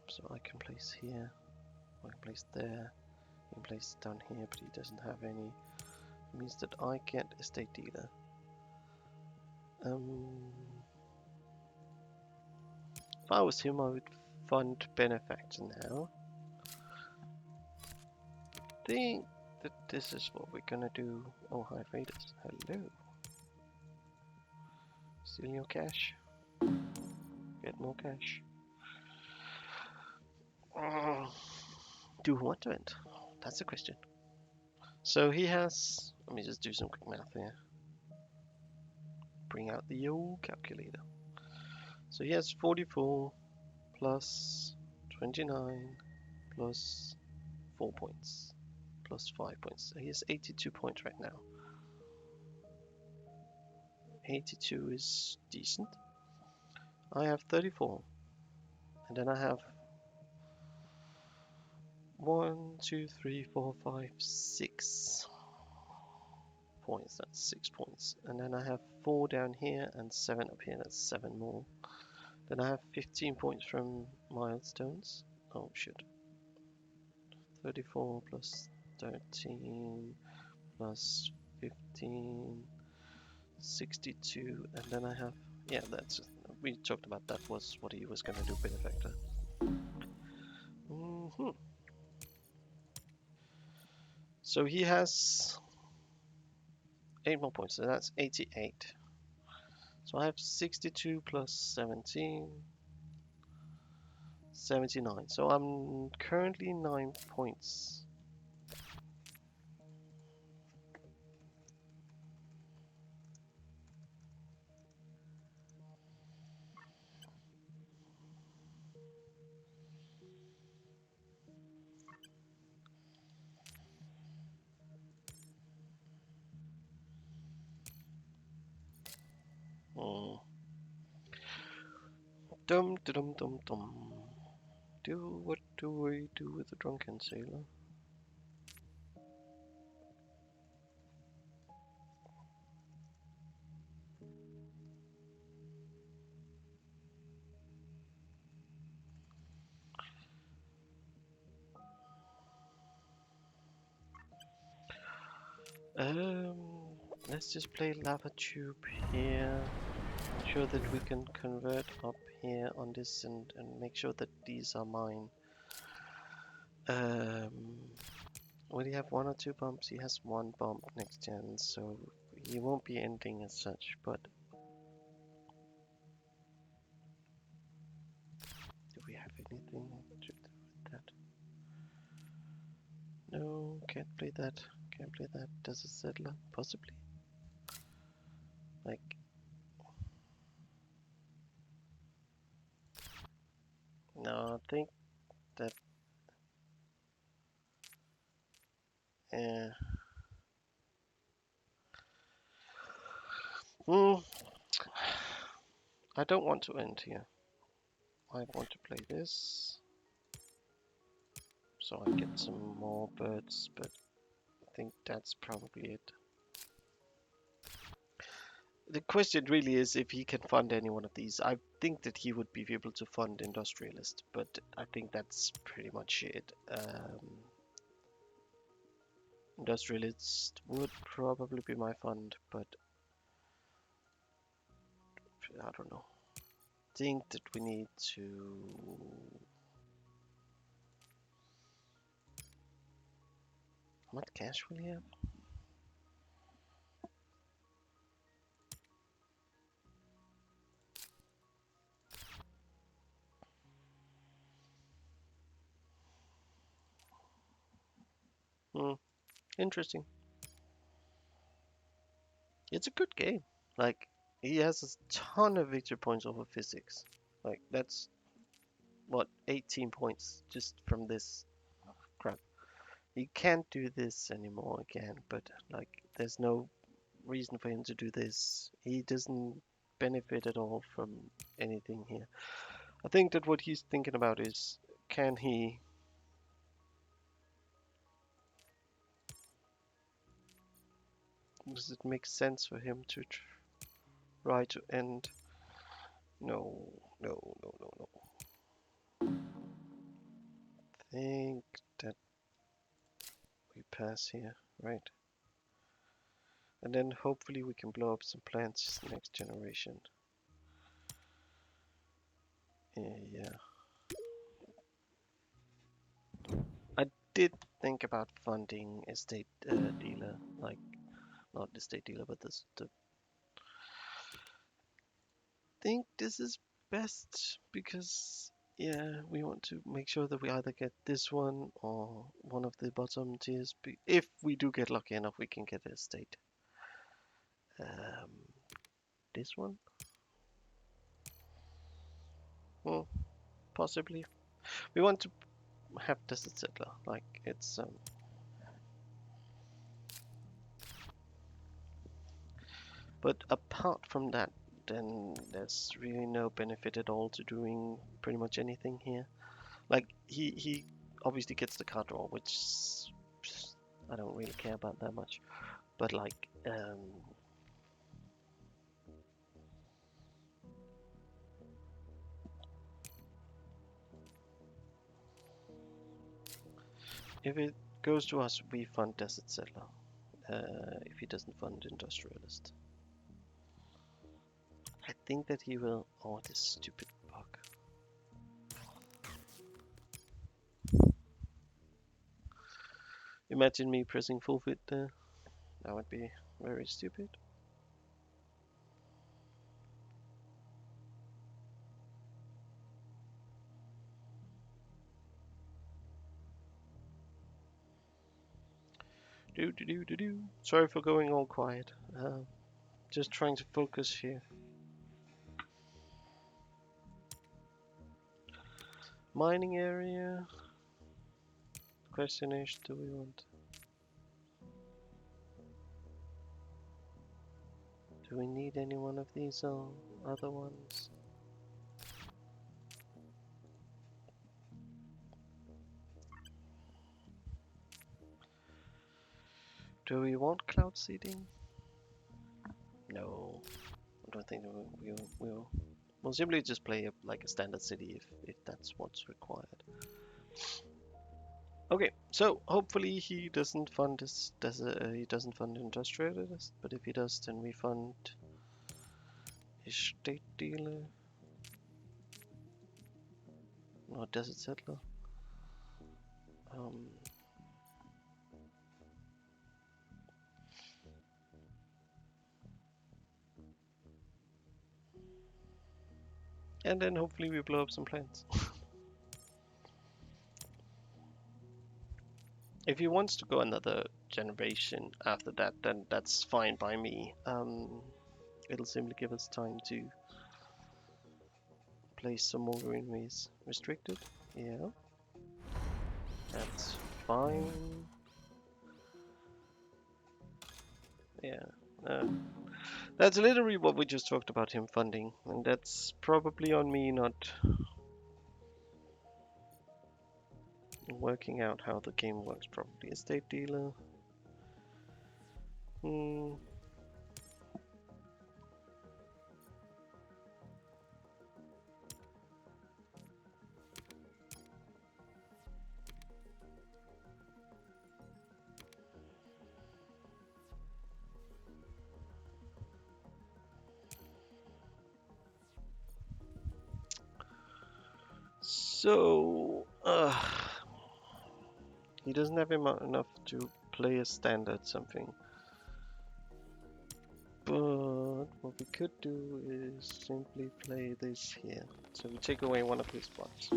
So I can place here, I can place there, he can place down here, but he doesn't have any. It means that I get a state dealer. If I was him, I would fund benefactor now. Think that this is what we're gonna do. Oh, hide raiders. Hello. Steal your cash. Get more cash. Do we want to end? That's the question. So he has. Let me just do some quick math here. Bring out the old calculator. So he has 44 plus 29 plus 4 points plus 5 points. So he has 82 points right now. 82 is decent. I have 34. And then I have 1, 2, 3, 4, 5, 6 points. That's 6 points. And then I have 4 down here and 7 up here. That's 7 more. Then I have 15 points from milestones. Oh shit. 34 plus 13 plus 15, 62, and then I have, yeah, that's, we talked about that was what he was going to do, benefactor. So he has 8 more points, so that's 88. So I have 62 plus 17, 79. So I'm currently 9 points. Dum dum dum dum. What do we do with the drunken sailor? Let's just play lava tube here. Ensure that we can convert up here on this and make sure that these are mine. Will he have 1 or 2 bumps? He has 1 bump next gen, so he won't be ending as such, but do we have anything to do with that? No, can't play that. Can't play that. Does a settler? Possibly. Like, no, I think that. I don't want to end here. I want to play this. so I get some more birds, but I think that's probably it. The question really is if he can fund any one of these. I think that he would be able to fund Industrialist, but I think that's pretty much it. Industrialist would probably be my fund, but I don't know. I think that we need to... How much cash will he have? Interesting. It's a good game. Like, he has a ton of victory points over physics. Like, that's, what, 18 points just from this crap. He can't do this anymore again, but, like, there's no reason for him to do this. He doesn't benefit at all from anything here. I think that what he's thinking about is, can he... Does it make sense for him to try to end? No, no, no, no, no. I think that we pass here, right? And then hopefully we can blow up some plants next generation. Yeah. I did think about funding estate dealer, like not estate dealer, but this. Think this is best because yeah, we want to make sure that we either get this one or one of the bottom tiers. If we do get lucky enough, we can get estate. This one? Well, possibly. We want to have desert settler, like it's but apart from that, then there's really no benefit at all to doing pretty much anything here. Like he obviously gets the card draw, which I don't really care about that much. But like if it goes to us, we fund desert settler. If he doesn't fund industrialist, I think that he will. Oh, this stupid bug. Imagine me pressing full fit there. That would be very stupid. Sorry for going all quiet. Just trying to focus here. Mining area. Question is, do we want? Do we need any one of these other ones? Do we want cloud seeding? No, I don't think we will. We'll simply just play like a standard city if that's what's required. Okay, so hopefully he doesn't fund this. He doesn't fund industrialist, but if he does, then we fund estate dealer or desert settler. And then hopefully we blow up some plants. If he wants to go another generation after that, then that's fine by me. It'll simply give us time to place some more greenways. Restricted? Yeah. That's fine. Yeah. That's literally what we just talked about him funding, and that's probably on me not... Working out how the game works, probably. Estate dealer. Hmm. So, he doesn't have enough to play a standard something. But what we could do is simply play this here. So we take away one of his spots.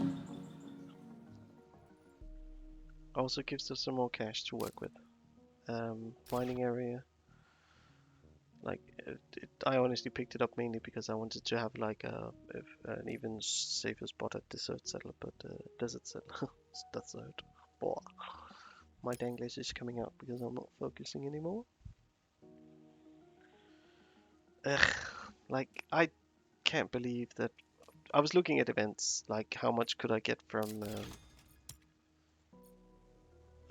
Also gives us some more cash to work with. Mining area. Like, I honestly picked it up mainly because I wanted to have like an even safer spot at Desert Settler, but Desert Settler, Desert. Boah. My Danglish is coming out because I'm not focusing anymore. Ugh, like, I can't believe that. I was looking at events, like how much could I get from,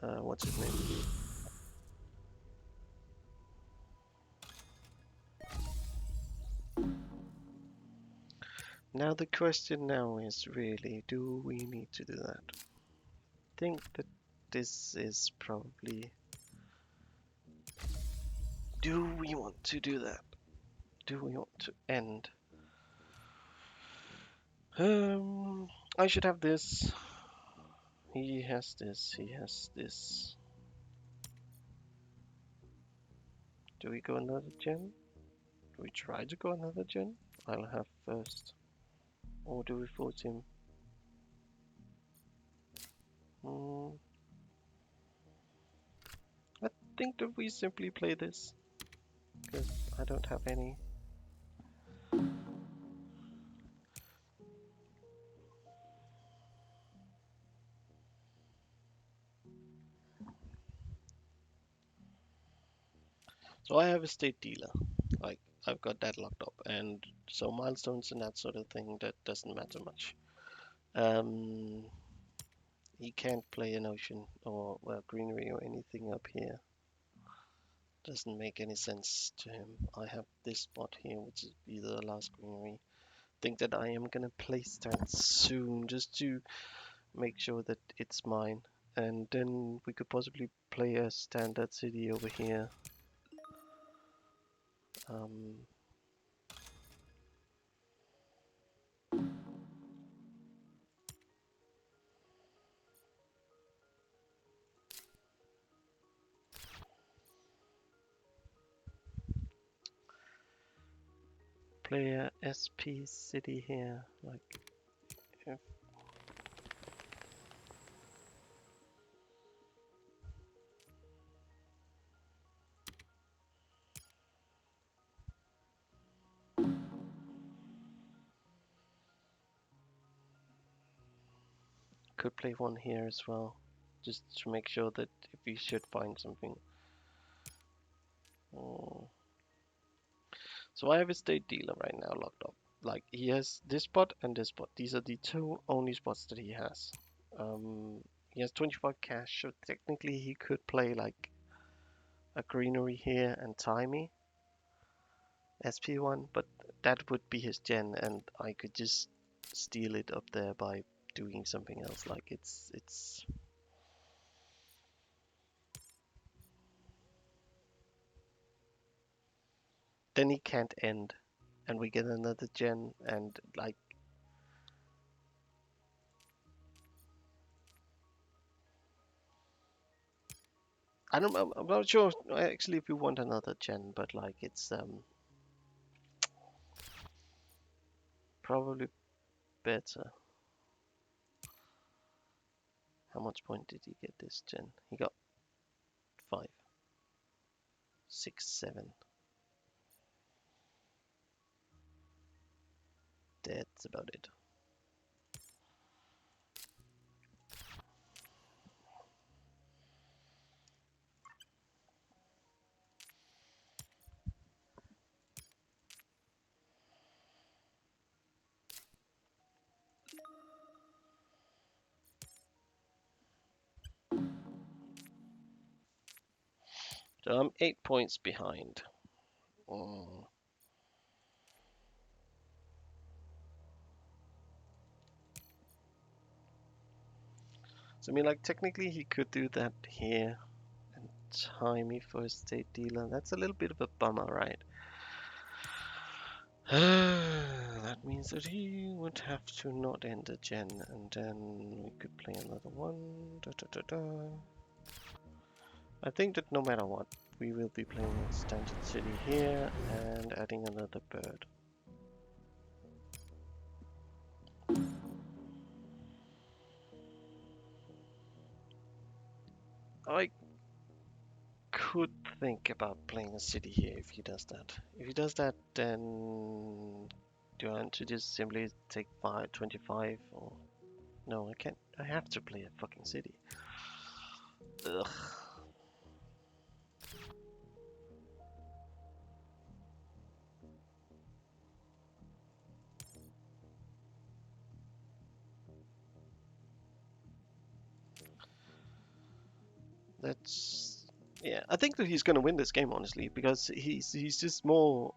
what's his name? Now the question now is really, do we need to do that? I think that this is probably... Do we want to do that? Do we want to end? I should have this. He has this, he has this. Do we go another gen? Do we try to go another gen? I'll have first. Or do we force him? I think that we simply play this. Because I don't have any. So I have a state dealer. Like, I've got that locked up. And so milestones and that sort of thing, that doesn't matter much. He can't play an ocean or greenery or anything up here. Doesn't make any sense to him. I have this spot here, which is either the last greenery. Think that I am gonna place that soon, just to make sure that it's mine. And then we could possibly play a standard city over here. Play a SP city here, like if could play one here as well, just to make sure that if we should find something. Oh. So I have a state dealer right now locked up. Like, he has this spot and this spot. These are the two only spots that he has. He has 25 cash, so technically he could play like a greenery here and tie me SP1, but that would be his gen, and I could just steal it up there by doing something else. Like, it's then he can't end, and we get another gen, and like, I'm not sure actually if we want another gen, but like, it's probably better. How much point did he get this gen? He got 5, 6, 7. That's about it. So I'm 8 points behind. Mm. So I mean, like technically he could do that here and time me for a state dealer. That's a little bit of a bummer, right? That means that he would have to not end a gen, and then we could play another one. Da, da, da, da. I think that no matter what, we will be playing Standard City here and adding another bird. I could think about playing a city here if he does that. If he does that, then do I want to just simply take 25 or no? I can't. I have to play a fucking city. Ugh. That's yeah. I think that he's going to win this game honestly because he's just more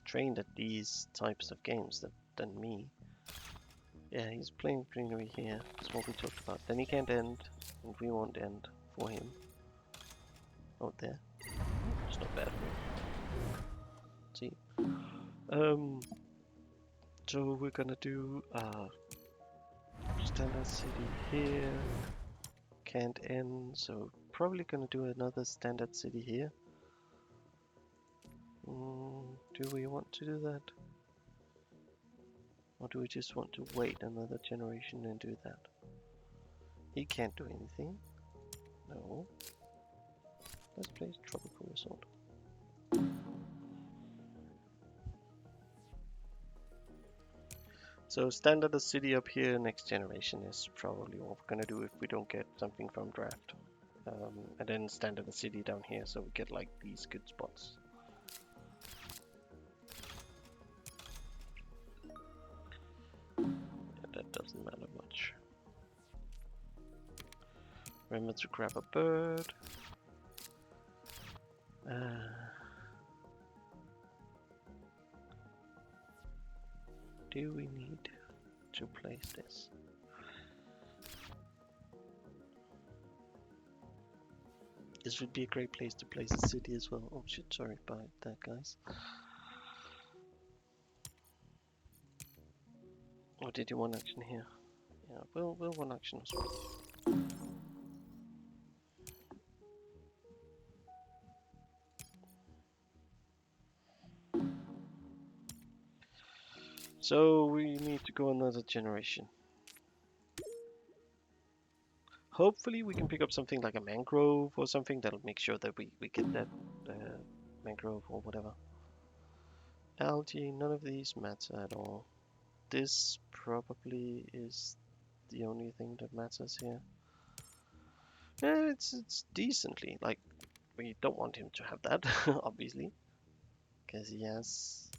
trained at these types of games than me. Yeah, he's playing greenery here. That's what we talked about. Then he can't end, and we won't end for him. Out there. It's not bad for him. See? Um, so we're gonna do standard city here. Can't end, so probably gonna do another standard city here. Do we want to do that? Or do we just want to wait another generation and do that? He can't do anything. No. Let's play Tropical Resort. So standard city up here, next generation is probably what we're gonna do if we don't get something from draft. And then standard city down here so we get like these good spots. Yeah, that doesn't matter much. Remember to grab a bird. Do we need to place this? This would be a great place to place a city as well. Oh shit, sorry about that, guys. Or did you want action here? Yeah, we'll want action as well. So we need to go another generation. Hopefully we can pick up something like a mangrove or something that'll make sure that we get that mangrove or whatever. Algae, none of these matter at all. This probably is the only thing that matters here. Yeah, it's decently, like, we don't want him to have that, obviously. Because he has...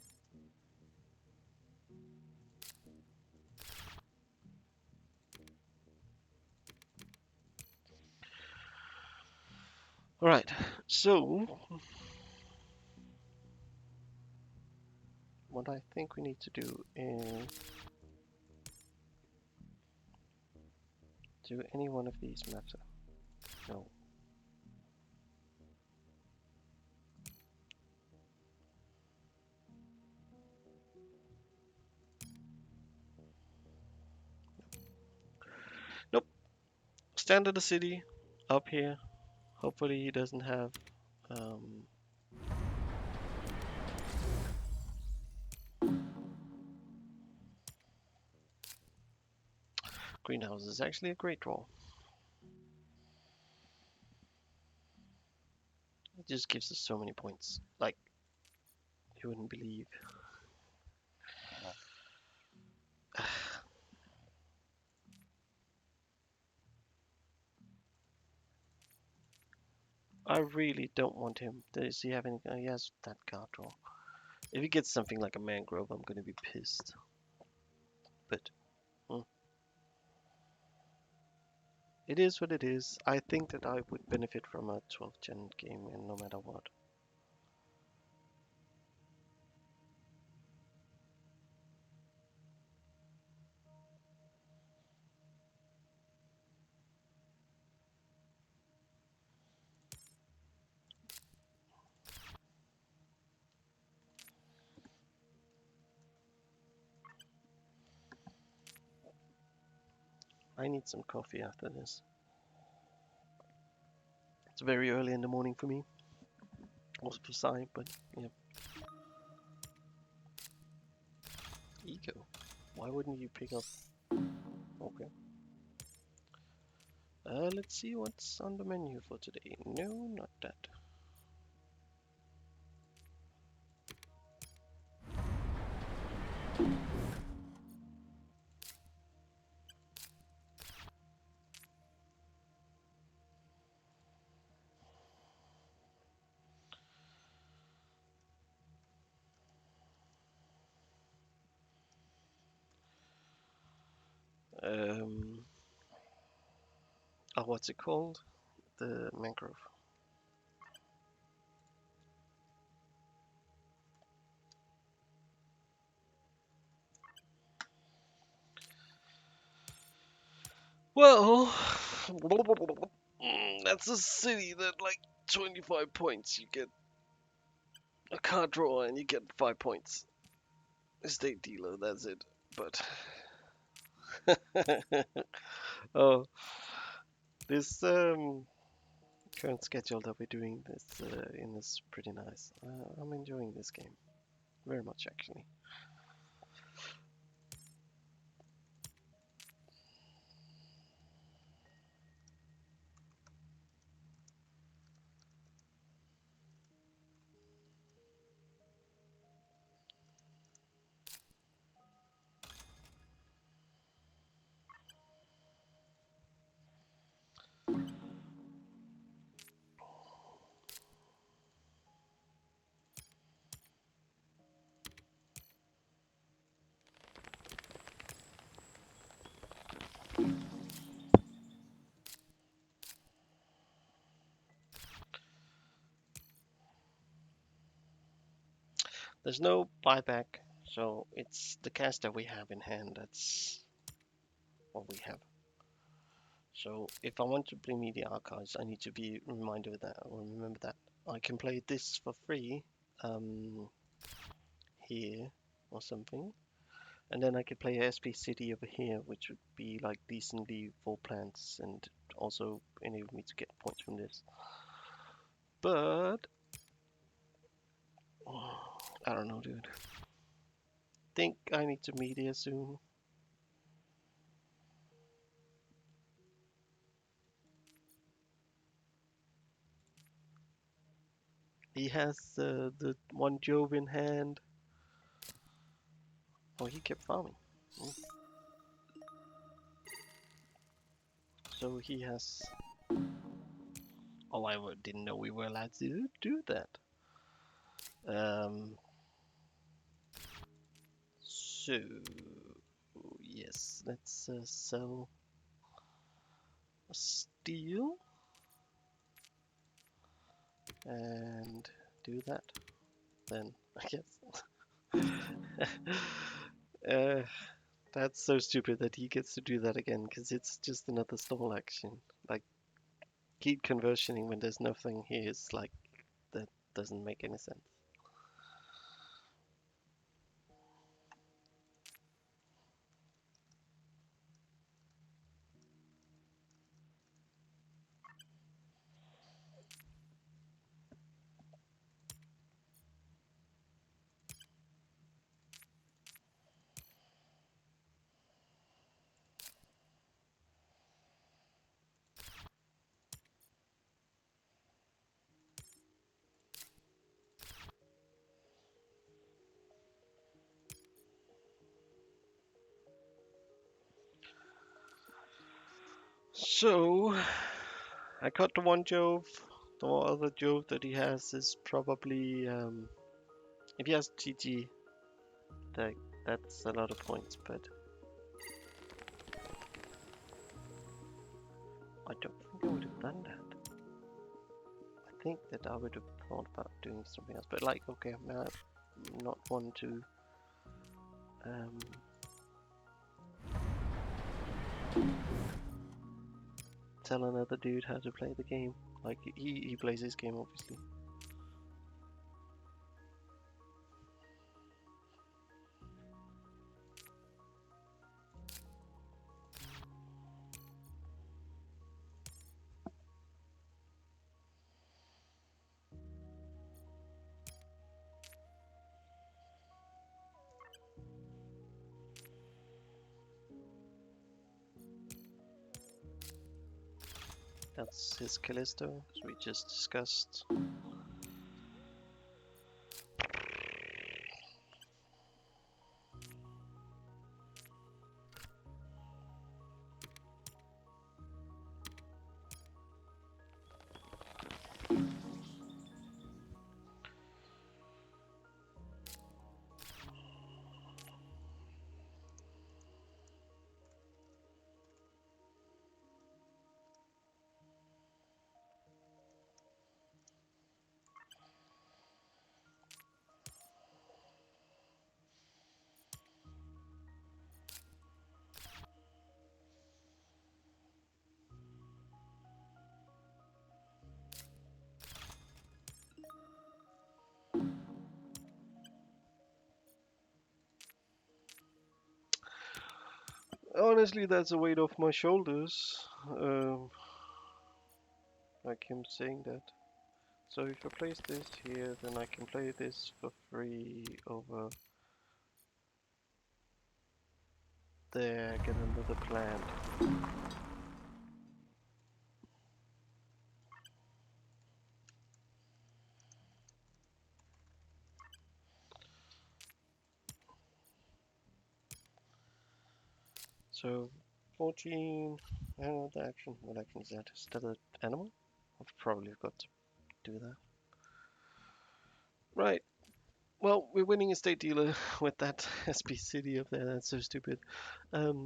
Alright, so... What I think we need to do is... Do any one of these matter? No. Nope. Standard city up here. Hopefully he doesn't have greenhouse is actually a great draw. It just gives us so many points. Like, you wouldn't believe. I really don't want him. Does he have any? He has that card draw. If he gets something like a mangrove, I'm gonna be pissed. But It is what it is. I think that I would benefit from a 12th gen game, and no matter what. I need some coffee after this. It's very early in the morning for me. Also for Sai, but yeah. Ego. Why wouldn't you pick up? Okay. Let's see what's on the menu for today. No, not that. Um, oh, what's it called? The mangrove. Well, that's a city that like 25 points. You get a card draw and you get 5 points. Estate dealer, that's it. But oh, this current schedule that we're doing this in is pretty nice. I'm enjoying this game very much actually. There's no buyback, so it's the cash that we have in hand. That's what we have. So if I want to play media archives, I need to be reminded of that or remember that I can play this for free um, here or something, and then I could play SP City over here, which would be like decently full plants and also enable me to get points from this. But I don't know, dude. Think I need to media soon. He has the one Jove in hand. Oh, he kept farming. Mm. So he has. Oh, didn't know we were allowed to do that. Um. So yes, let's sell a steel and do that. Then I guess. uh, that's so stupid that he gets to do that again because it's just another stall action. Like keep conversioning when there's nothing here is like that doesn't make any sense. So I got the one Jove. The other Jove that he has is probably if he has GG, that that's a lot of points. But I don't think I would have done that. I think that I would have thought about doing something else, but like, okay, I'm not one to um, tell another dude how to play the game. Like, he plays his game, obviously. That's his Callisto, as we just discussed. Honestly, that's a weight off my shoulders. Like him saying that. So if I place this here, then I can play this for free over there, get another plant. So 14, the action. What action is that? Is that an animal? I've probably got to do that. Right. Well, we're winning a state dealer with that SP city up there. That's so stupid. Is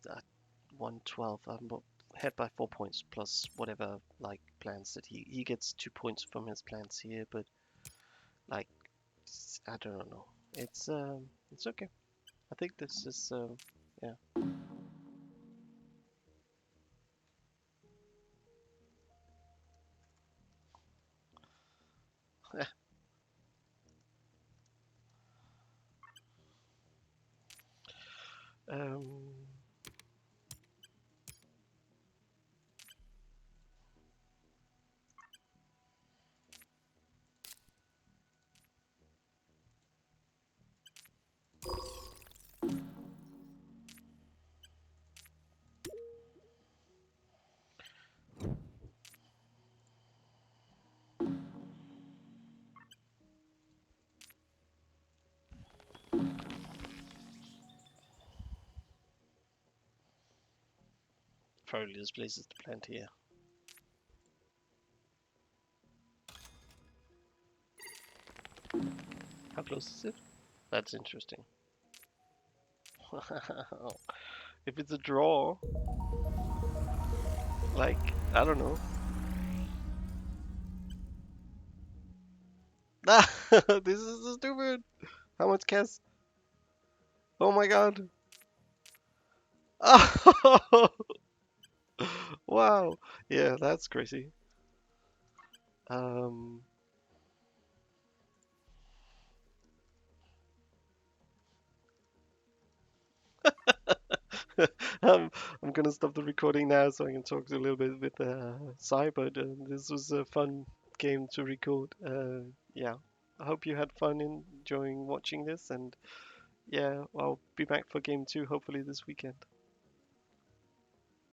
that 112? I'm ahead by 4 points plus whatever like plans that he gets 2 points from his plans here, but like I don't know. It's okay. I think this is yeah. um, Probably displaces the plant here. How close is it? That's interesting. If it's a draw, like I don't know. This is so stupid. How much cash? Oh my god. Oh, wow. Yeah, that's crazy. Um, I'm gonna stop the recording now so I can talk a little bit with Sai, but this was a fun game to record. Yeah, I hope you had fun enjoying watching this, and yeah, I'll be back for game two hopefully this weekend.